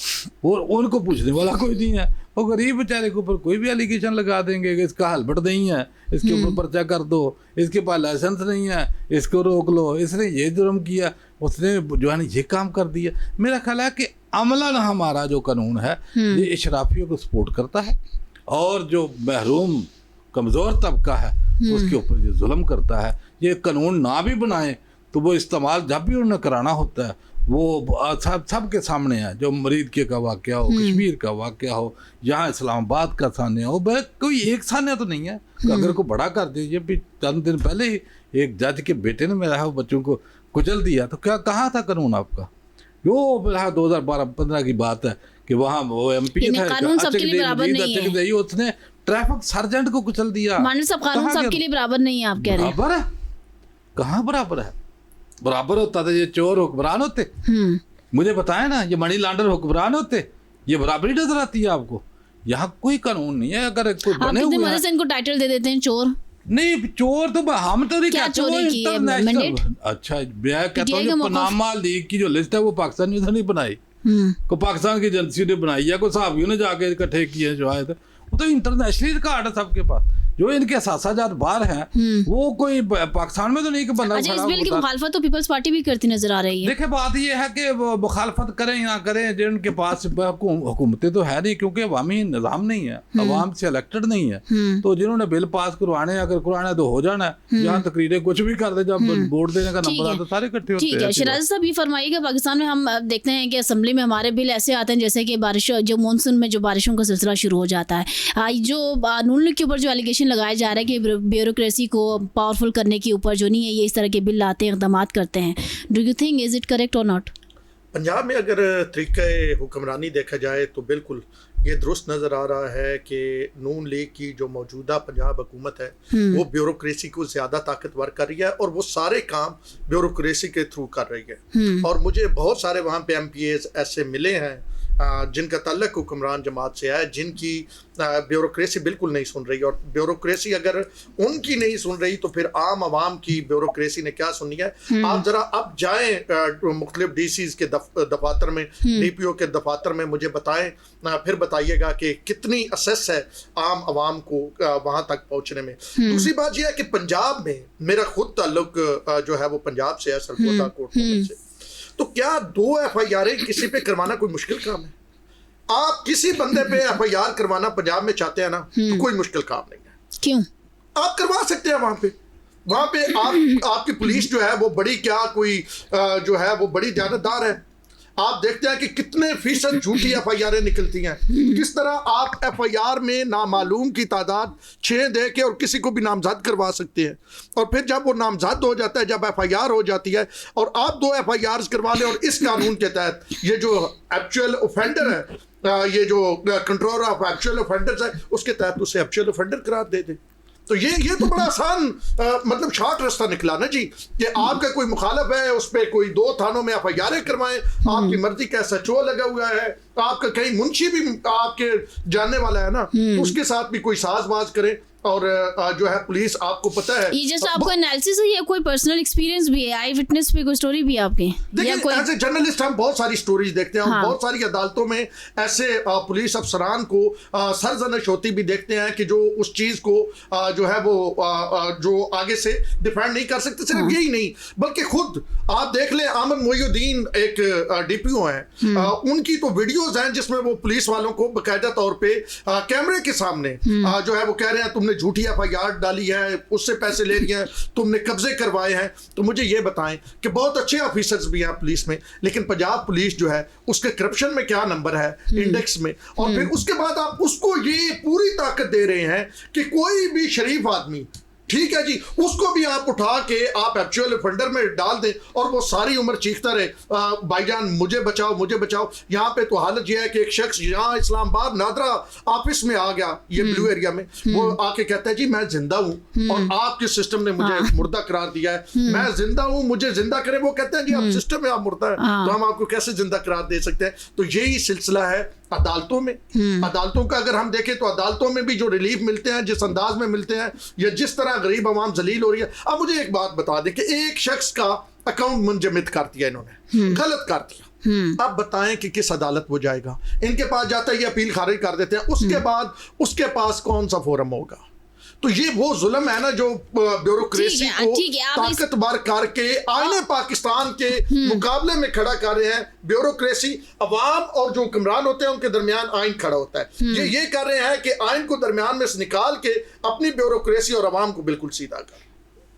और उनको पूछने वाला कोई नहीं है। वो गरीब बेचारे के ऊपर कोई भी एलिगेशन लगा देंगे कि इसका हेलमेट नहीं है, इसके ऊपर पर्चा कर दो, इसके पास लाइसेंस नहीं है, इसको रोक लो, इसने ये जुर्म किया, उसने जो है ना ये काम कर दिया। मेरा ख्याल है कि अमलन हमारा जो कानून है ये इशराफियों को सपोर्ट करता है, और जो महरूम कमज़ोर तबका है उसके ऊपर ये जुल्म करता है। ये कानून ना भी बनाए तो वो इस्तेमाल जब भी उन्हें कराना होता है वो सब के सामने है। जो मरीद के का वाक़या हो, कश्मीर का वाक़या हो, यहाँ इस्लामाबाद का सान्या हो, कोई एक सान्या तो नहीं है। अगर को बड़ा कर दीजिए, भी चंद दिन पहले ही एक जज के बेटे ने मेरा बच्चों को कुचल दिया, तो क्या कहाँ था कानून आपका? वो 2012-15 की बात है कि वहाँ वो MP था, कानून सबके लिए बराबर नहीं है। उसने ट्रैफिक सर्जेंट को कुचल दिया। मानव साहब, कानून सबके लिए बराबर नहीं है, आप कह रहे हैं? बराबर है, कहाँ बराबर है? बराबर होता था ये चोर हुक्मरान होते? मुझे बताएं ना, ये मनी लॉन्डर हुक्मरान होते? ये बराबरी नजर आती है आपको? यहाँ कोई कानून नहीं है। अगर कोई बने हुए हैं, इनको टाइटल दे देते हैं चोर। नहीं, चोर तो हम तो नहीं कहते, वो इंटरनेशनल। अच्छा, मैं कहता हूँ पनामा लीग की जो लिस्ट है वो पाकिस्तान ने नहीं बनाई, को पाकिस्तान की एजेंसी ने बनाई है, कोई साहबियों ने जाके इकट्ठे किए जो आए थे। वो तो इंटरनेशनली रिकॉर्ड है सबके पास। जो इनके सासाजात बाहर हैं वो कोई पाकिस्तान में तो नहीं कि बंदा। अच्छा, इस बिल की मुखालफत तो पीपल्स पार्टी भी करती नजर आ रही है। देखिए, बात ये है कि वो मुखालफत करें या करें, जिनके पास हुकूमतें तो है नहीं, क्योंकि अवामी निज़ाम नहीं है, अवाम से इलेक्टेड नहीं है। तो जिन्होंने बिल पास करवाने, अगर करवाना तो हो जाना है, यहाँ तकरीरें कुछ भी कर दे, जब वोट देने का नंबर आता सारे इकट्ठे होते हैं। ठीक है, शिराज साहब ये फरमाइएगा, पाकिस्तान में हम देखते हैं कि असेंबली में हमारे बिल ऐसे आते हैं जैसे कि बारिश, जो मानसून में जो बारिशों का सिलसिला शुरू हो जाता है, जो नून लीग के ऊपर जो एलिगेशन लगाया जा रहा है कि ब्यूरोक्रेसी को पावरफुल करने के ऊपर जो नहीं है, ये इस तरह के बिल लाते हैं, इक़दाम करते हैं। Do you think is it correct और नॉट? पंजाब में अगर तरीक़े हुक्मरानी देखा जाए तो बिल्कुल ये दुरुस्त नज़र आ रहा है कि नून लीग की जो मौजूदा पंजाब हुकूमत है वो ब्यूरोक्रेसी को ज़्यादा ताकतवर कर रही है, और वो सारे काम ब्यूरोक्रेसी के थ्रू कर रही है। और मुझे बहुत सारे वहाँ पे MPAs ऐसे मिले हैं जिनका ताल्लुक हुक्मरान जमात से है, जिनकी ब्यूरोक्रेसी बिल्कुल नहीं सुन रही, और ब्यूरोक्रेसी अगर उनकी नहीं सुन रही तो फिर आम आवाम की ब्यूरोक्रेसी ने क्या सुननी है। आप ज़रा अब जाएँ मुख्तलिफ DCs के दफातर में, DPO के दफातर में, मुझे बताएं, फिर बताइएगा कि कितनी असेस है आम आवाम को वहाँ तक पहुँचने में। दूसरी बात यह है कि पंजाब में मेरा खुद ताल्लुक जो है वो पंजाब से है, सरगोदा कोट से। तो क्या 2 FIR किसी पे करवाना कोई मुश्किल काम है? आप किसी बंदे पे FIR करवाना पंजाब में चाहते हैं ना, तो कोई मुश्किल काम नहीं है। क्यों? आप करवा सकते हैं। वहाँ पे आपकी पुलिस जो है वो बड़ी, क्या कोई जो है वो बड़ी जानदार है। आप देखते हैं कि कितने फीसद झूठी FIR निकलती हैं, किस तरह आप FIR में नामालूम की तादाद 6 दे के और किसी को भी नामजद करवा सकते हैं, और फिर जब वो नामजद हो जाता है, जब FIR हो जाती है, और आप 2 FIRs करवा लें, और इस कानून के तहत ये जो एक्चुअल ऑफेंडर है, ये जो कंट्रोलर ऑफ एक्चुअल ऑफेंडर्स है, उसके तहत उसे एक्चुअल ऑफेंडर करार दे दें। तो ये तो बड़ा आसान मतलब शॉर्ट रास्ता निकला ना जी, कि आपका कोई मुखालफ है, उस पर कोई 2 थानों में FIR करवाएं, आपकी मर्जी का SHO लगा हुआ है, आपका कहीं मुंशी भी आपके जानने वाला है ना, तो उसके साथ भी कोई साजबाज करें, और जो है पुलिस, आपको पता है ये जैसे आपका एनालिसिस है या कोई पर्सनल एक्सपीरियंस भी है, आई विटनेस पे कोई स्टोरी भी है आपके? देखिए, एज ए जर्नलिस्ट हम बहुत सारी स्टोरीज देखते हैं, और बहुत सारी अदालतों में ऐसे पुलिस अफसरान को सरजनश होती भी देखते हैं कि जो उस चीज़ को जो है वो जो आगे से डिफेंड नहीं कर सकते। सिर्फ यही नहीं, बल्कि खुद आप देख लें, आमन मोइनुद्दीन एक DPO हैं, उनकी तो वीडियो वीडियोज हैं जिसमें वो पुलिस वालों को बाकायदा तौर पे कैमरे के सामने जो है वो कह रहे हैं तुमने झूठी FIR डाली है, उससे पैसे ले लिए हैं, तुमने कब्जे करवाए हैं। तो मुझे ये बताएं कि बहुत अच्छे ऑफिसर्स भी हैं पुलिस में, लेकिन पंजाब पुलिस जो है उसके करप्शन में क्या नंबर है इंडेक्स में, और फिर उसके बाद आप उसको ये पूरी ताकत दे रहे हैं कि कोई भी शरीफ आदमी, ठीक है जी, उसको भी आप उठा के आप एक्चुअल फंडर में डाल दें और वो सारी उम्र चीखता रहे भाईजान मुझे बचाओ मुझे बचाओ। यहाँ पे तो हालत ये है कि एक शख्स यहाँ इस्लामाबाद नादरा ऑफिस में आ गया, ये ब्लू एरिया में, वो आके कहता है जी मैं जिंदा हूँ और आपके सिस्टम ने मुझे मुर्दा करार दिया है, मैं जिंदा हूँ मुझे जिंदा करे। वो कहते हैं जी आप सिस्टम में आप मुर्दा है तो हम आपको कैसे जिंदा करार दे सकते हैं। तो यही सिलसिला है अदालतों में। अदालतों का अगर हम देखें तो अदालतों में भी जो रिलीफ मिलते हैं, जिस अंदाज में मिलते हैं, या जिस तरह गरीब आवाम जलील हो रही है। अब मुझे एक बात बता दें कि एक शख्स का अकाउंट मुंजमद कर दिया इन्होंने, गलत कर दिया, अब बताएं कि किस अदालत वो जाएगा। इनके पास जाता है ये अपील खारिज कर देते हैं, उसके बाद उसके पास कौन सा फोरम होगा। तो ये वो जुल्म है ना जो ब्यूरोक्रेसी को ताकतवर करके आईने पाकिस्तान के मुकाबले में खड़ा कर रहे हैं। ब्यूरोक्रेसी अवाम और जो हुक्मरान होते हैं उनके दरमियान आइन खड़ा होता है। ये कर रहे हैं कि आइन को दरमियान में से निकाल के अपनी ब्यूरोक्रेसी और अवाम को बिल्कुल सीधा कर।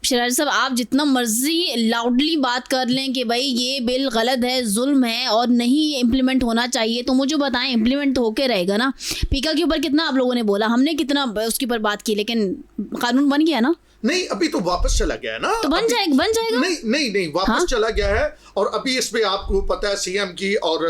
शराजी साहब आप जितना मर्जी लाउडली बात कर लें कि भाई ये बिल गलत है, जुल्म है और नहीं इम्प्लीमेंट होना चाहिए, तो मुझे बताएं इम्प्लीमेंट तो होके रहेगा ना। पीका के ऊपर कितना आप लोगों ने बोला, हमने कितना उसके ऊपर बात की, लेकिन कानून बन गया ना। नहीं अभी तो वापस चला गया है ना, तो बन जाएगा नहीं वापस चला गया है। और अभी इस पे आपको पता है सीएम की और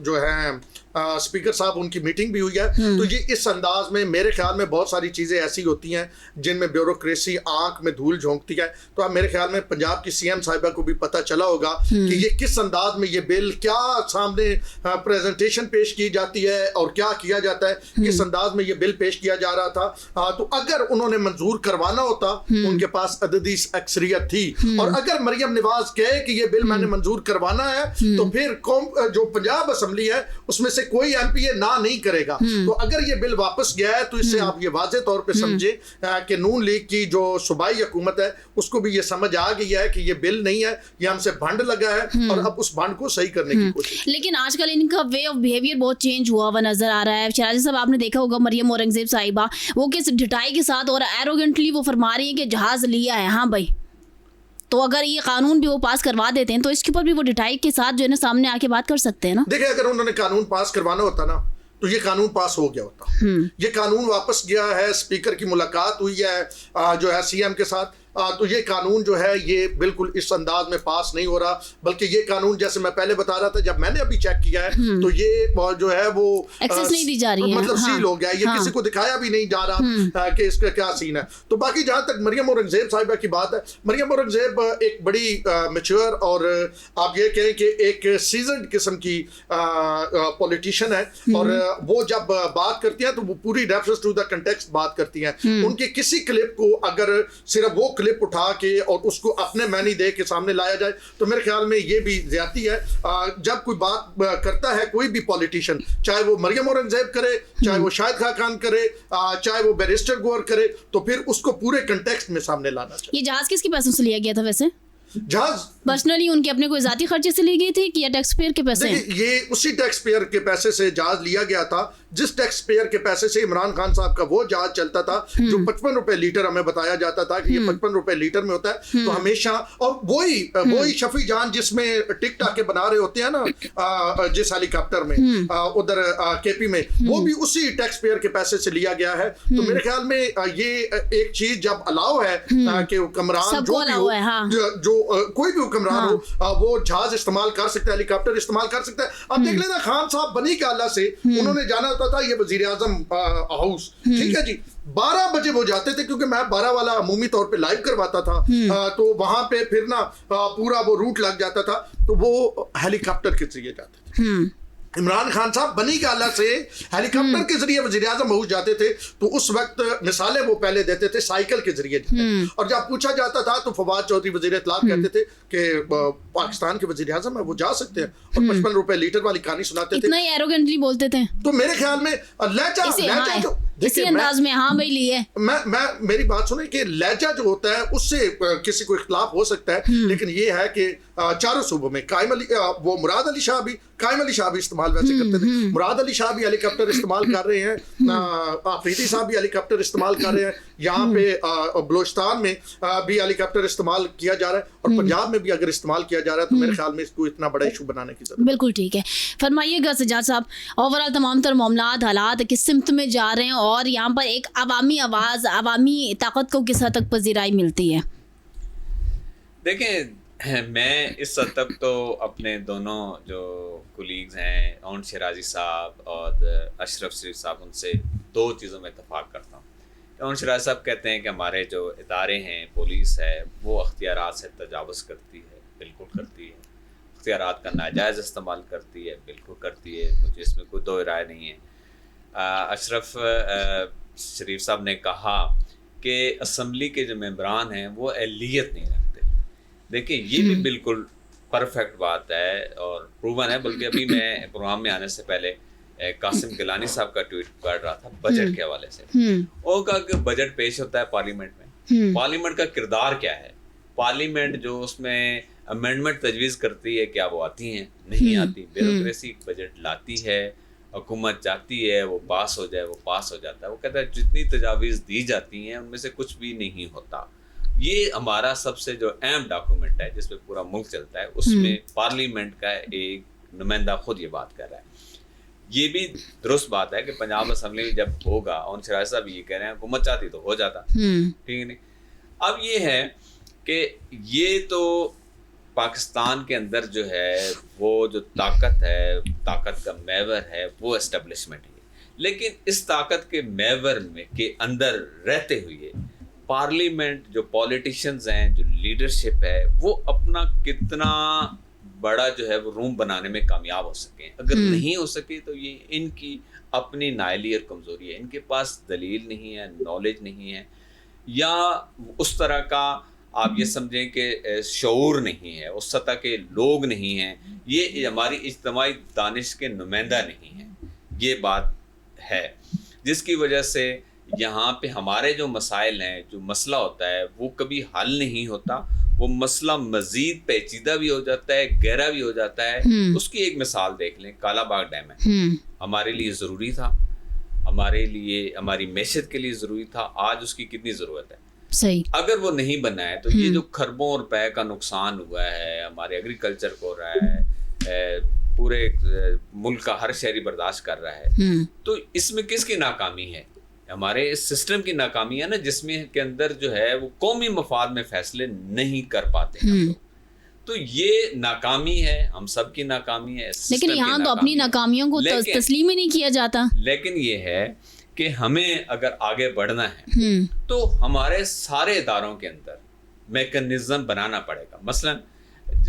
जो है स्पीकर साहब उनकी मीटिंग भी हुई है। तो ये इस अंदाज में मेरे ख्याल में बहुत सारी चीज़ें ऐसी होती हैं जिनमें ब्यूरोक्रेसी आंख में धूल झोंकती है। तो अब मेरे ख्याल में पंजाब की सीएम साहिबा को भी पता चला होगा कि ये किस अंदाज में ये बिल क्या सामने प्रेजेंटेशन पेश की जाती है और क्या किया जाता है, किस अंदाज में ये बिल पेश किया जा रहा था। तो अगर उन्होंने मंजूर करवाना होता, उनके पास अददी अक्सरियत थी, और अगर मरियम नवाज कहे कि ये बिल मैंने मंजूर करवाना है, तो फिर जो पंजाब असम्बली है उसमें से कोई एमपीए ना नहीं करेगा। तो अगर ये बिल वापस गया है तो इससे आप ये वाज़े तौर पे समझे कि नून लीग की जो सूबाई हुकूमत है उसको भी ये समझ आ गई है कि ये बिल नहीं है, ये हमसे भंड लगा है और अब उस भंड को सही करने की कोशिश। लेकिन आजकल इनका वे ऑफ बिहेवियर बहुत चेंज हुआ हुआ नजर आ रहा है। शराजी साहब आपने देखा होगा मरियम औरंगजेब साहिबा वो किस ढिठाई के साथ और एरोगेंटली वो फरमा रही है कि जहाज लिया है। हाँ भाई, तो अगर ये कानून भी वो पास करवा देते हैं तो इसके ऊपर भी वो डिटाई के साथ जो है ना सामने आके बात कर सकते हैं ना। देखिए अगर उन्होंने कानून पास करवाना होता ना तो ये कानून पास हो गया होता। ये कानून वापस गया है, स्पीकर की मुलाकात हुई है जो है सीएम के साथ, तो ये कानून जो है ये बिल्कुल इस अंदाज में पास नहीं हो रहा। बल्कि ये कानून जैसे मैं पहले बता रहा था, जब मैंने अभी चेक किया है तो ये जो है वो एक्सेस नहीं दी जा रही है, मतलब सील हो गया है, ये किसी को दिखाया भी नहीं जा रहा कि इसका क्या सीन है। तो बाकी जहां तक मरियम औरंगजेब साहिबा की बात है, मरियम औरंगजेब एक बड़ी मैच्योर और आप ये कहें कि एक सीजन्ड किस्म की पॉलिटिशियन है, और वो जब बात करती हैं तो वो पूरी रेफरेंस टू द कंटेक्स्ट बात करती हैं। उनके किसी क्लिप को अगर सिर्फ वो क्लिप उठा के और उसको अपने मैनी दे के सामने लाया जाए तो मेरे ख्याल में ये भी ज्यादती है। जब कोई बात करता है कोई भी पॉलिटिशियन, चाहे वो मरियम औरंगजेब करे, चाहे वो शाहिद खान करे, चाहे वो बैरिस्टर गौर करे, तो फिर उसको पूरे कंटेक्स्ट में सामने लाना चाहिए। ये जहाज किसके पैसों से लिया गया था वैसे? जहाज पर्सनली उनके अपने कोई जाती खर्चे से ली गई थी कि या टैक्स पेयर के पैसे? ये उसी टैक्स पेयर के पैसे से जहाज लिया गया था जिस टैक्स पेयर के पैसे से इमरान खान साहब का वो जहाज चलता था जो 55 रुपए लीटर हमें बताया जाता था कि ये 55 रुपए लीटर में होता है। तो हमेशा, और वही शफी जान जिसमें टिक टाके बना रहे होते हैं ना जिस हेलीकॉप्टर में उधर केपी में, वो भी उसी टैक्स पेयर के पैसे से लिया गया है। तो मेरे ख्याल में ये एक चीज जब अलाउ है कि हुक्मरान जो भी हो, जो कोई भी हुक्मरान हो वो जहाज इस्तेमाल कर सकता है, हेलीकॉप्टर इस्तेमाल कर सकता है। अब देख लेना खान साहब बनी के आला से उन्होंने जाना होता था ये वजीर आजम हाउस, ठीक है जी, 12 बजे वो जाते थे क्योंकि मैं 12 वाला अमूमी तौर पे लाइव करवाता था। तो वहां पे फिर ना पूरा वो रूट लग जाता था, तो वो हेलीकॉप्टर के जरिए जाते थे। इमरान खान साहब बनी गाला से हेलीकॉप्टर के जरिए वज़ीर आज़म हाउस जाते थे, तो उस वक्त मिसालें वो पहले देते थे साइकिल के जरिए जाते। और जब पूछा जाता था तो फवाद चौधरी वज़ीर इत्तलात कहते थे कि पाकिस्तान के वज़ीर आज़म है वो जा सकते हैं, और 55 रुपए लीटर वाली कहानी सुनाते थे। इतना ही एरोगेंटली बोलते थे। तो मेरे ख्याल में इसी अंदाज में, हाँ भाई लिए मैं मेरी बात सुने कि लहजा जो होता है उससे किसी को इख्तलाफ हो सकता है, लेकिन ये है कि चारों सूबों में वो मुराद अली शाह भी इस्तेमाल वैसे करते थे। मुराद अली शाह भी हेलीकॉप्टर इस्तेमाल कर रहे हैं, आफरीदी साहब भी हेलीकॉप्टर इस्तेमाल कर रहे हैं, यहाँ पे बलोचिस्तान में भी हेलीकॉप्टर इस्तेमाल किया जा रहा है, और पंजाब में भी अगर इस्तेमाल किया जा रहा है तो मेरे ख्याल में इसको इतना बड़ा इशू बनाने की जरूरत। बिल्कुल ठीक है, फरमाइएगा सज्जाद साहब, ओवरऑल तमाम तर मामलात हालात किस सिमत में जा रहे हैं और यहाँ पर एक अवामी आवाज़, अवामी ताकत को किस हद तक पजीराई मिलती है? देखें, मैं इस हद तक तो अपने दोनों जो कुलीग्स हैं, ओन शराजी साहब और अशरफ शरीफ साहब, उनसे दो चीज़ों में इत्तेफाक करता हूँ। ओन शराजी साहब कहते हैं कि हमारे जो इदारे हैं, पुलिस है, वो अख्तियारात से तजावुज़ करती है, बिल्कुल करती है। अख्तियारात का नाजायज़ इस्तेमाल करती है, बिल्कुल करती है, मुझे इसमें कोई दो राय नहीं है। अशरफ शरीफ साहब ने कहा कि असम्बली के जो मेंबरान हैं वो अहलियत नहीं रखते। देखिए, ये भी बिल्कुल परफेक्ट बात है और प्रूवन है। बल्कि अभी मैं प्रोग्राम में आने से पहले कासिम गिलानी साहब का ट्वीट पढ़ रहा था बजट के हवाले से। वो कहा कि बजट पेश होता है पार्लियामेंट में, पार्लियामेंट का किरदार क्या है, पार्लियामेंट जो उसमें अमेंडमेंट तजवीज़ करती है, क्या वो आती हैं? नहीं आती। ब्यूरोक्रेसी बजट लाती है, हुकूमत चाहती है वो पास हो जाए, वो पास हो जाता है। वो कहता है जितनी तजावीज़ दी जाती हैं उनमें से कुछ भी नहीं होता। ये हमारा सबसे जो अहम डॉक्यूमेंट है जिसपे पूरा मुल्क चलता है, उसमें पार्लियामेंट का एक नुमाइंदा खुद ये बात कर रहा है। ये भी दुरुस्त बात है कि पंजाब असम्बली में जब होगा, और शराज साहब ये कह रहे हैं हुकूमत चाहती तो हो जाता, ठीक है नहीं। अब ये है कि ये तो पाकिस्तान के अंदर जो है वो जो ताकत है, ताकत का महवर है, वो एस्टेब्लिशमेंट है। लेकिन इस ताकत के महवर में के अंदर रहते हुए पार्लियामेंट, जो पॉलिटिशियंस हैं, जो लीडरशिप है, वो अपना कितना बड़ा जो है वो रूम बनाने में कामयाब हो सके। अगर नहीं हो सके तो ये इनकी अपनी नाइली और कमज़ोरी है। इनके पास दलील नहीं है, नॉलेज नहीं है, या उस तरह का आप ये समझें कि शऊर नहीं है, उस सतह के लोग नहीं हैं, ये हमारी इज्तिमाई दानिश के नुमाइंदा नहीं हैं। ये बात है जिसकी वजह से यहाँ पे हमारे जो मसाइल हैं, जो मसला होता है वो कभी हल नहीं होता। वो मसला मज़ीद पेचीदा भी हो जाता है, गहरा भी हो जाता है। उसकी एक मिसाल देख लें, कालाबाग डैम है, हमारे लिए ज़रूरी था, हमारे लिए, हमारी मैशत के लिए ज़रूरी था। आज उसकी कितनी ज़रूरत है? सही। अगर वो नहीं बना है तो ये जो खरबों रुपए का नुकसान हुआ है, हमारे एग्रीकल्चर को हो रहा है, पूरे मुल्क का हर शहरी बर्दाश्त कर रहा है, तो इसमें किसकी नाकामी है? हमारे इस सिस्टम की नाकामी है ना, जिसमें के अंदर जो है वो कौमी मफाद में फैसले नहीं कर पाते हैं। तो ये नाकामी है, हम सब की नाकामी है। लेकिन यहाँ तो अपनी नाकामियों को तस्लीम ही नहीं किया जाता। लेकिन ये है कि हमें अगर आगे बढ़ना है तो हमारे सारे इदारों के अंदर मैकेनिज्म बनाना पड़ेगा। मसलन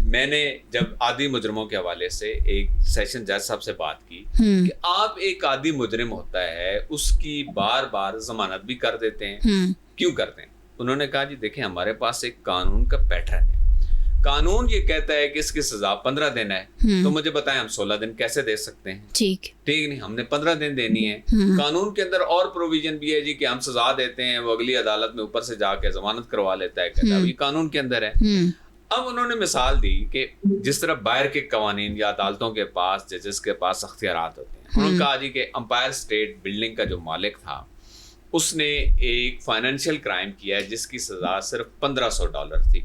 मैंने जब आदि मुजरिमों के हवाले से एक सेशन जज साहब से बात की कि आप एक आदि मुजरिम होता है, उसकी बार बार जमानत भी कर देते हैं, क्यों करते हैं? उन्होंने कहा जी देखिए, हमारे पास एक कानून का पैटर्न है। कानून ये कहता है कि इसकी सजा 15 दिन है, तो मुझे बताएं हम 16 दिन कैसे दे सकते हैं? ठीक नहीं, हमने 15 दिन देनी है। कानून के अंदर और प्रोविजन भी है जी कि हम सजा देते हैं, वो अगली अदालत में ऊपर से जाके जमानत करवा लेता है, कहता है ये कानून के अंदर है। अब उन्होंने मिसाल दी कि जिस तरह बाहर के कवानीन या अदालतों के पास, जजेस के पास अख्तियारात होते हैं, उन्होंने कहा जी कि अंपायर स्टेट बिल्डिंग का जो मालिक था उसने एक फाइनेंशियल क्राइम किया है जिसकी सजा सिर्फ $1500 थी।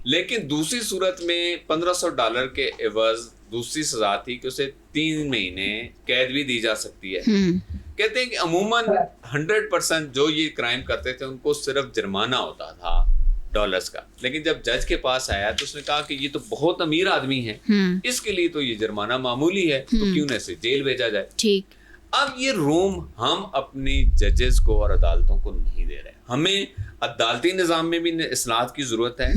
लेकिन दूसरी सूरत में $1500 के एवज दूसरी सजा थी कि उसे 3 महीने कैद भी दी जा सकती है। कहते हैं कि अमूमन 100% जो ये क्राइम करते थे उनको सिर्फ जुर्माना होता था डॉलर्स का। लेकिन जब जज के पास आया तो उसने कहा कि ये तो बहुत अमीर आदमी है, इसके लिए तो ये जुर्माना मामूली है, तो क्यों न इसे जेल भेजा जाए। ठीक। अब ये रूम हम अपनी जजेस को और अदालतों को नहीं दे रहे। हमें अदालती निज़ाम में भी इस्लाहत की जरूरत है,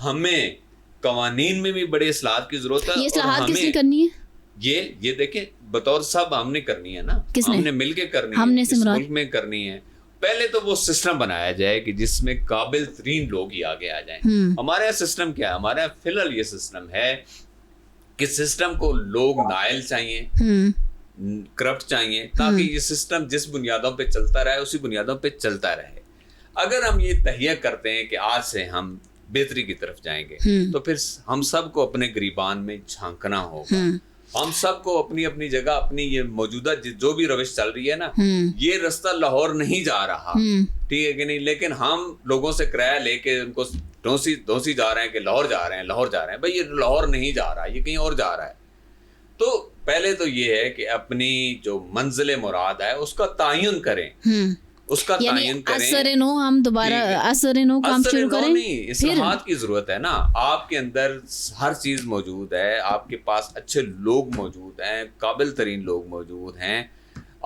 हमें कवानीन में भी बड़े इस्लाहत की जरूरत है। ये इस्लाहत किसने करनी है? ये देखें, बतौर सब हमने करनी है ना, हमने मिलके करनी है, हमने इस मुल्क में करनी है। पहले तो वो सिस्टम बनाया जाए कि जिसमें काबिल तरीन लोग ही आगे आ जाएं। हमारे यहाँ सिस्टम क्या है? हमारे यहाँ फिलहाल ये सिस्टम है कि सिस्टम को लोग नायल चाहिए, करप्ट चाहिए, ताकि ये सिस्टम जिस बुनियादों पे चलता रहे उसी बुनियादों पे चलता रहे। अगर हम ये तहिया करते हैं कि आज से हम बेहतरी की तरफ जाएंगे, तो फिर हम सबको अपने गिरीबान में झांकना होगा। हम सबको अपनी अपनी जगह, अपनी ये मौजूदा जो भी रविश चल रही है ना, ये रास्ता लाहौर नहीं जा रहा, ठीक है कि नहीं, लेकिन हम लोगों से किराया लेके उनको धोसी जा रहे हैं कि लाहौर जा रहे हैं, लाहौर जा रहे हैं। भाई ये लाहौर नहीं जा रहा, ये कहीं और जा रहा है। तो पहले तो ये है कि अपनी जो मंजिल मुराद है उसका तायुन करें, उसका तायुन करें। असर-ए-नो हम दोबारा असर-ए-नो काम शुरू करें। नहीं, इस्लाहात की जरूरत है ना। आपके अंदर हर चीज मौजूद है, आपके पास अच्छे लोग मौजूद हैं, काबिल तरीन लोग मौजूद हैं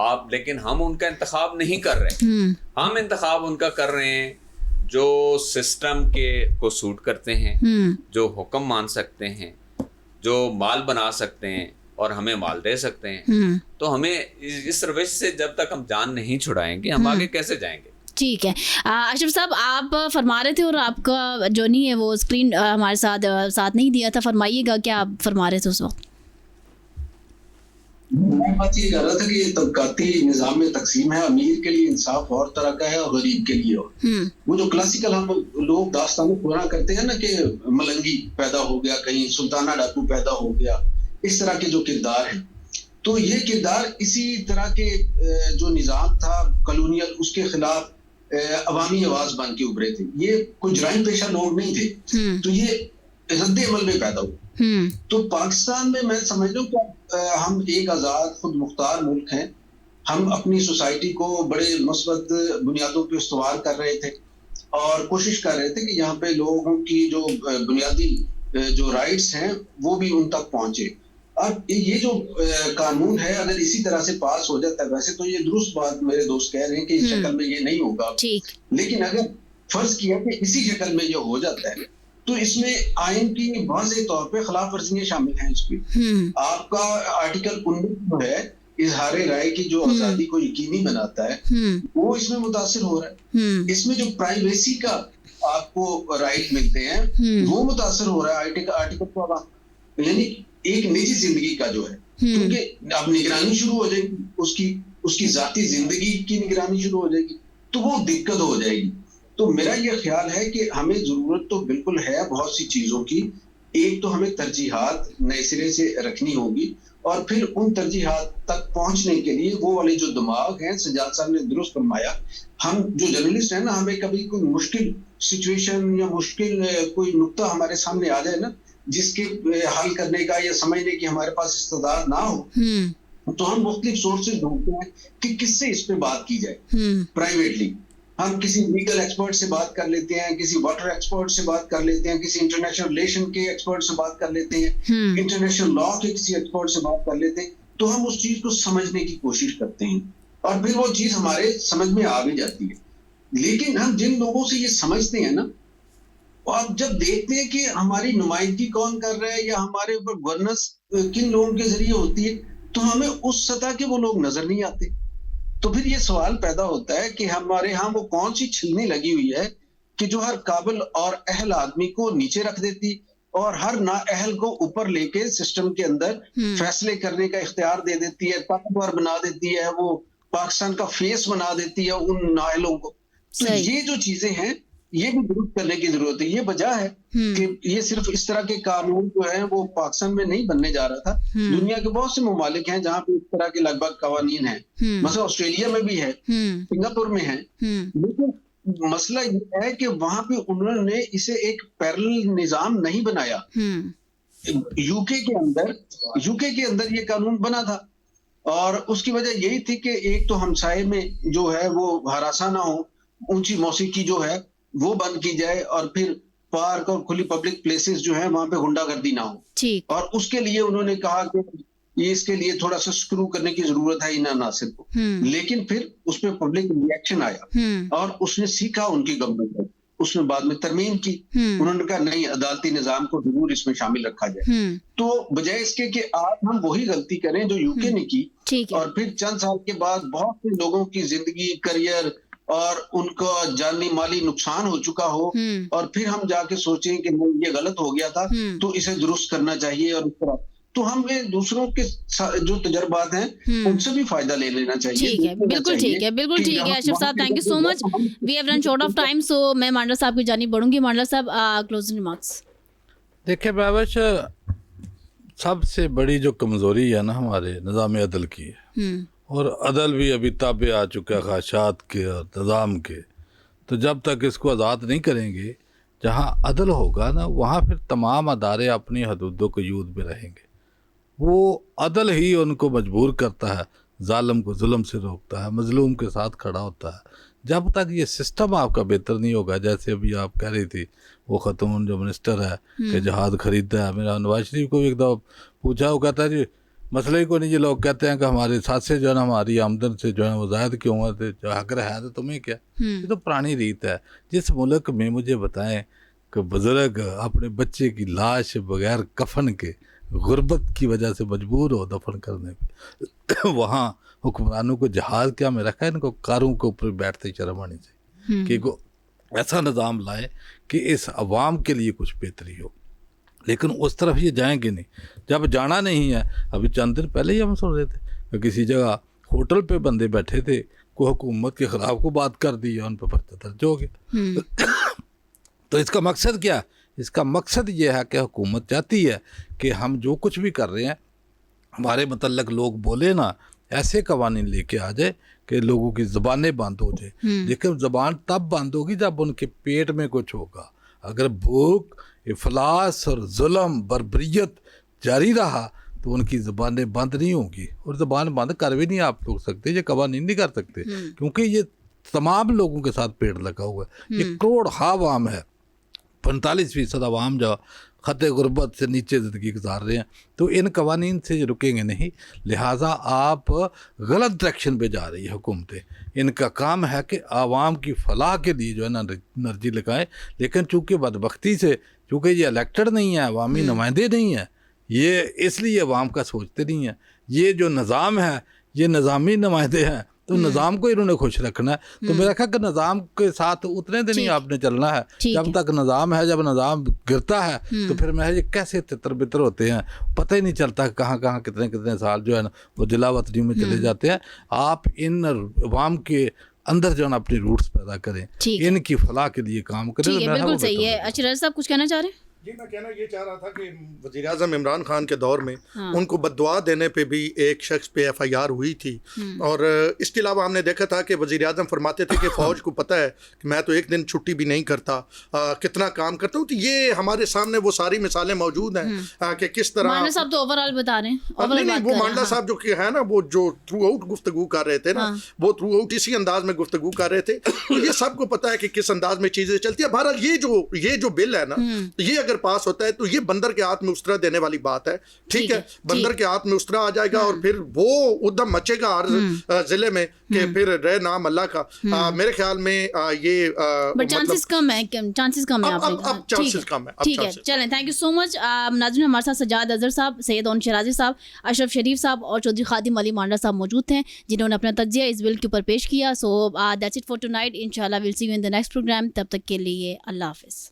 आप, लेकिन हम उनका इंतखाब नहीं कर रहे। हम इंतखाब उनका कर रहे हैं जो सिस्टम के को सूट करते हैं, जो हुक्म मान सकते हैं, जो माल बना सकते हैं और हमें माल दे सकते हैं। तो हमें इस रविश से जब तक हम जान नहीं छुड़ाएंगे, हम आगे कैसे जाएंगे? ठीक है। अशरफ साहब, आप फरमा रहे थे और आपका जो नहीं है वो स्क्रीन हमारे साथ नहीं दिया था, फरमाइएगा क्या आप फरमा रहे थे उस वक्त? मैं बात ये कर रहा था कि ये तबकाती निज़ाम में तकसीम है, अमीर के लिए इंसाफ और तरह का है और गरीब के लिए और। वो जो क्लासिकल हम लोग दास्तान पुराना करते हैं ना कि मलंगी पैदा हो गया, कहीं सुल्ताना डाकू पैदा हो गया, इस तरह के जो किरदार हैं, तो ये किरदार इसी तरह के जो निज़ाम था कॉलोनियल, उसके खिलाफ अवामी आवाज बन के उभरे थे। ये कोई जराइम पेशा लोग नहीं थे, तो ये रद्द अमल में पैदा हुआ। तो पाकिस्तान में मैं समझ लूं कि हम एक आज़ाद खुद मुख्तार मुल्क हैं, हम अपनी सोसाइटी को बड़े मुस्बत बुनियादों पर इस्तवार कर रहे थे और कोशिश कर रहे थे कि यहाँ पे लोगों की जो बुनियादी जो राइट्स हैं वो भी उन तक पहुंचे। अब ये जो कानून है अगर इसी तरह से पास हो जाता है, वैसे तो ये दुरुस्त बात मेरे दोस्त कह रहे हैं कि इस शक्ल में ये नहीं होगा, लेकिन अगर फर्ज किया कि इसी शक्ल में ये हो जाता है तो इसमें आइन की वाज़ेह तौर पे खिलाफ वर्जियां शामिल हैं। इसमें आपका आर्टिकल 19 जो है इजहार राय की जो आजादी को यकीनी बनाता है वो इसमें मुतासिर हो रहा है। इसमें जो प्राइवेसी का आपको राइट मिलते हैं वो मुतासिर हो रहा है आर्टिकल को, यानी एक निजी जिंदगी का जो है, क्योंकि अब निगरानी शुरू हो जाएगी, उसकी जाती जिंदगी की निगरानी शुरू हो जाएगी, तो वो दिक्कत हो जाएगी। तो मेरा ये ख्याल है कि हमें जरूरत तो बिल्कुल है बहुत सी चीजों की। एक तो हमें तरजीहात नए सिरे से रखनी होगी और फिर उन तरजीहात तक पहुंचने के लिए वो वाले जो दिमाग हैं, सजाद साहब ने दुरुस्त फरमाया, हम जो जर्नलिस्ट हैं ना, हमें कभी कोई मुश्किल सिचुएशन या मुश्किल कोई नुक्ता हमारे सामने आ जाए ना, जिसके हल करने का या समझने की हमारे पास इस्तेदाद ना हो, तो हम मुख्तलिफ सोर्सेज ढूंढते हैं कि किससे इस पे बात की जाए प्राइवेटली। हम किसी लीगल एक्सपर्ट से बात कर लेते हैं, किसी वाटर एक्सपर्ट से बात कर लेते हैं, किसी इंटरनेशनल रिलेशन के एक्सपर्ट से बात कर लेते हैं, इंटरनेशनल लॉ के किसी एक्सपर्ट से बात कर लेते हैं, तो हम उस चीज को समझने की कोशिश करते हैं और फिर वो चीज हमारे समझ में आ भी जाती है। लेकिन हम जिन लोगों से ये समझते हैं ना, आप जब देखते हैं कि हमारी नुमाइंदगी कौन कर रहा है या हमारे ऊपर गवर्नेंस किन लोगों के जरिए होती है, तो हमें उस सतह के वो लोग नजर नहीं आते। तो फिर ये सवाल पैदा होता है कि हमारे यहाँ वो कौन सी छिलनी लगी हुई है कि जो हर काबिल और अहल आदमी को नीचे रख देती और हर नाअहल को ऊपर लेके सिस्टम के अंदर फैसले करने का इख्तियार दे देती है, ताकतवर बना देती है, वो पाकिस्तान का फेस बना देती है उन नाअहलों को। तो ये जो चीजें हैं ये भी दुरुस्त करने की जरूरत है। ये वजह है कि ये सिर्फ इस तरह के कानून जो है वो पाकिस्तान में नहीं बनने जा रहा था। दुनिया के बहुत से ममालिक हैं जहाँ पे इस तरह के लगभग कवानीन हैं, मतलब ऑस्ट्रेलिया में भी है, सिंगापुर में है, लेकिन मसला ये है कि वहां पे उन्होंने इसे एक पैरेलल निजाम नहीं बनाया। यूके के अंदर ये कानून बना था और उसकी वजह यही थी कि एक तो हमसाये में जो है वो हरासा ना हो, ऊंची मौसीकी जो है वो बंद की जाए और फिर पार्क और खुली पब्लिक प्लेसेस जो है वहां पे गुंडागर्दी ना हो। और उसके लिए उन्होंने कहा कि ये इसके लिए थोड़ा सा स्क्रू करने की जरूरत है इन अनासिर को, लेकिन फिर उसमें पब्लिक रिएक्शन आया और उसने सीखा उनकी गवर्नमेंट ने, उसने बाद में तरमीम की, उन्होंने कहा नहीं अदालती निजाम को जरूर इसमें शामिल रखा जाए। तो बजाय इसके कि आज हम वही गलती करें जो यूके ने की और फिर चंद साल के बाद बहुत से लोगों की जिंदगी, करियर और उनका जानी माली नुकसान हो चुका हो और फिर हम जाके सोचें कि ये गलत हो गया था तो इसे दुरुस्त करना चाहिए और इस तरह, तो हमें दूसरों के जो तजर्बात हैं उनसे भी फायदा ले लेना चाहिए। ठीक है, बिल्कुल ठीक है, बिल्कुल ठीक है अशरफ साहब, thank you so much. We have run short of time, so मैं मांडला साहब की जानिब बढ़ूंगी। मांडला साहब, क्लोजिंग रिमार्क्स। देखिए महविश, सबसे बड़ी जो कमज़ोरी है ना हमारे निज़ाम अदल की है, और अदल भी अभी ताबे आ चुका है ख्वाहिशात के और निज़ाम के। तो जब तक इसको आज़ाद नहीं करेंगे, जहाँ अदल होगा ना वहाँ फिर तमाम अदारे अपनी हदूदों को यूद में रहेंगे। वो अदल ही उनको मजबूर करता है, जालिम को जुल्म से रोकता है, मजलूम के साथ खड़ा होता है। जब तक ये सिस्टम आपका बेहतर नहीं होगा, जैसे अभी आप कह रही थी वो ख़तून जो मिनिस्टर है कि जहाज़ खरीदा है, मेरा नवाज शरीफ को भी एक दफ़ा पूछा, वो कहता है जी मसले को नहीं, ये लोग कहते हैं कि हमारे साथ से जो है ना हमारी आमदन से जो है वो ज़ायद क्यों हुआ थे, जो अगर है तो तुम्हें क्या। ये तो पुरानी रीत है। जिस मुल्क में मुझे बताएं कि बुज़ुर्ग अपने बच्चे की लाश बगैर कफन के गुर्बत की वजह से मजबूर हो दफन करने पे, वहाँ हुक्मरानों को जहाज़ क्या में रखा है, इनको कारों के ऊपर बैठते शर्म आनी चाहिए कि को ऐसा निज़ाम लाए कि इस अवाम के लिए कुछ बेहतरी हो। लेकिन उस तरफ ये जाएंगे नहीं, जब जाना नहीं है। अभी चंद दिन पहले ही हम सुन रहे थे कि किसी जगह होटल पे बंदे बैठे थे, को हुकूमत के ख़िलाफ़ को बात कर दी है, उन पर पर्चा दर्ज हो गया। तो इसका मकसद क्या है? इसका मकसद ये है कि हुकूमत चाहती है कि हम जो कुछ भी कर रहे हैं हमारे मतलब लोग बोले ना, ऐसे कवानीन लेके आ जाए कि लोगों की ज़बानें बंद हो जाए। लेकिन ज़बान तब बंद होगी जब उनके पेट में कुछ होगा। अगर भूख, इफलास और जुल्म बर्बरियत जारी रहा तो उनकी ज़बानें बंद नहीं होंगी, और ज़बान बंद कर भी नहीं आप लोग सकते, ये कवानीन नहीं कर सकते, क्योंकि ये तमाम लोगों के साथ पेड़ लगा हुआ है। ये करोड़ आवाम है, 45% आवाम जो ख़त गुर्बत से नीचे ज़िंदगी गुजार रहे हैं। तो इन कवानीन से रुकेंगे नहीं, लिहाजा आप गलत डायरेक्शन पे जा रही है हुकूमतें। इनका काम है कि आवाम की फलाह के लिए जो है ना एनर्जी लगाएं, लेकिन चूँकि बदबख्ती से, चूँकि ये इलेक्टेड नहीं है, अवामी नुमाइंदे नहीं हैं, ये इसलिए अवाम का सोचते नहीं हैं। ये जो निज़ाम है ये निज़ामी नुमाइंदे हैं, तो निज़ाम को इन्होंने खुश रखना है। तो मेरा ख्याल कि निज़ाम के साथ उतने दिन ही आपने चलना है जब तक निज़ाम है। जब निज़ाम गिरता है तो फिर मैं ये कैसे तितर बितर होते हैं, पता ही नहीं चलता कहाँ कहाँ कितने कितने साल जो है ना वो जिला वतनी में चले जाते हैं। आप इन अवाम के अंदर जो है ना अपनी रूट्स पैदा करें, इनकी फलाह के लिए काम करें। बिल्कुल सही है। अच्छा साहब कुछ कहना चाह रहे हैं? जी, मैं कहना ये चाह रहा था कि वज़ीर-ए-आज़म इमरान खान के दौर में उनको बद्दुआ देने पे भी एक शख्स पे FIR हुई थी। और इसके अलावा हमने देखा था कि वज़ीर-ए-आज़म फरमाते थे कि फ़ौज को पता है कि मैं तो एक दिन छुट्टी भी नहीं करता, कितना काम करता हूँ। तो ये हमारे सामने वो सारी मिसालें मौजूद हैं कि किस तरह मांडला साहब तो ओवरऑल बता रहे हैं। नहीं, वो मांडला साहब जो कि है ना, वो जो थ्रू आउट गुफ्तगू कर रहे थे ना, वो थ्रू आउट इसी अंदाज में गुफ्तगू कर रहे थे। तो ये सबको पता है कि किस अंदाज में चीज़ें चलती है। बहरहाल ये जो बिल है ना, ये अगर पास होता है तो ये बंदर के हाथ में उस्तरा देने वाली बात है। ठीक है, बंदर के हाथ में उस्तरा आ जाएगा और फिर वो उद्यम मचेगा हर जिले में कि फिर रहे नाम अल्लाह का। मेरे ख्याल में ये चांसेस कम है, चांसेस कम है। अब चांसेस कम है। ठीक है, चलें, थैंक यू सो मच। नाज़रीन, हमारे साथ सजाद अजहर साहब, सैयद ओन शराजी साहब, अशरफ शरीफ साहब और चौधरी खादिम अली मांडला साहब मौजूद थे, जिन्होंने अपना तज्जिया इस बिल के ऊपर पेश किया। So that's it for tonight. इंशाल्लाह will see you in the next programme. तब तक के लिए अल्लाह हाफिज़।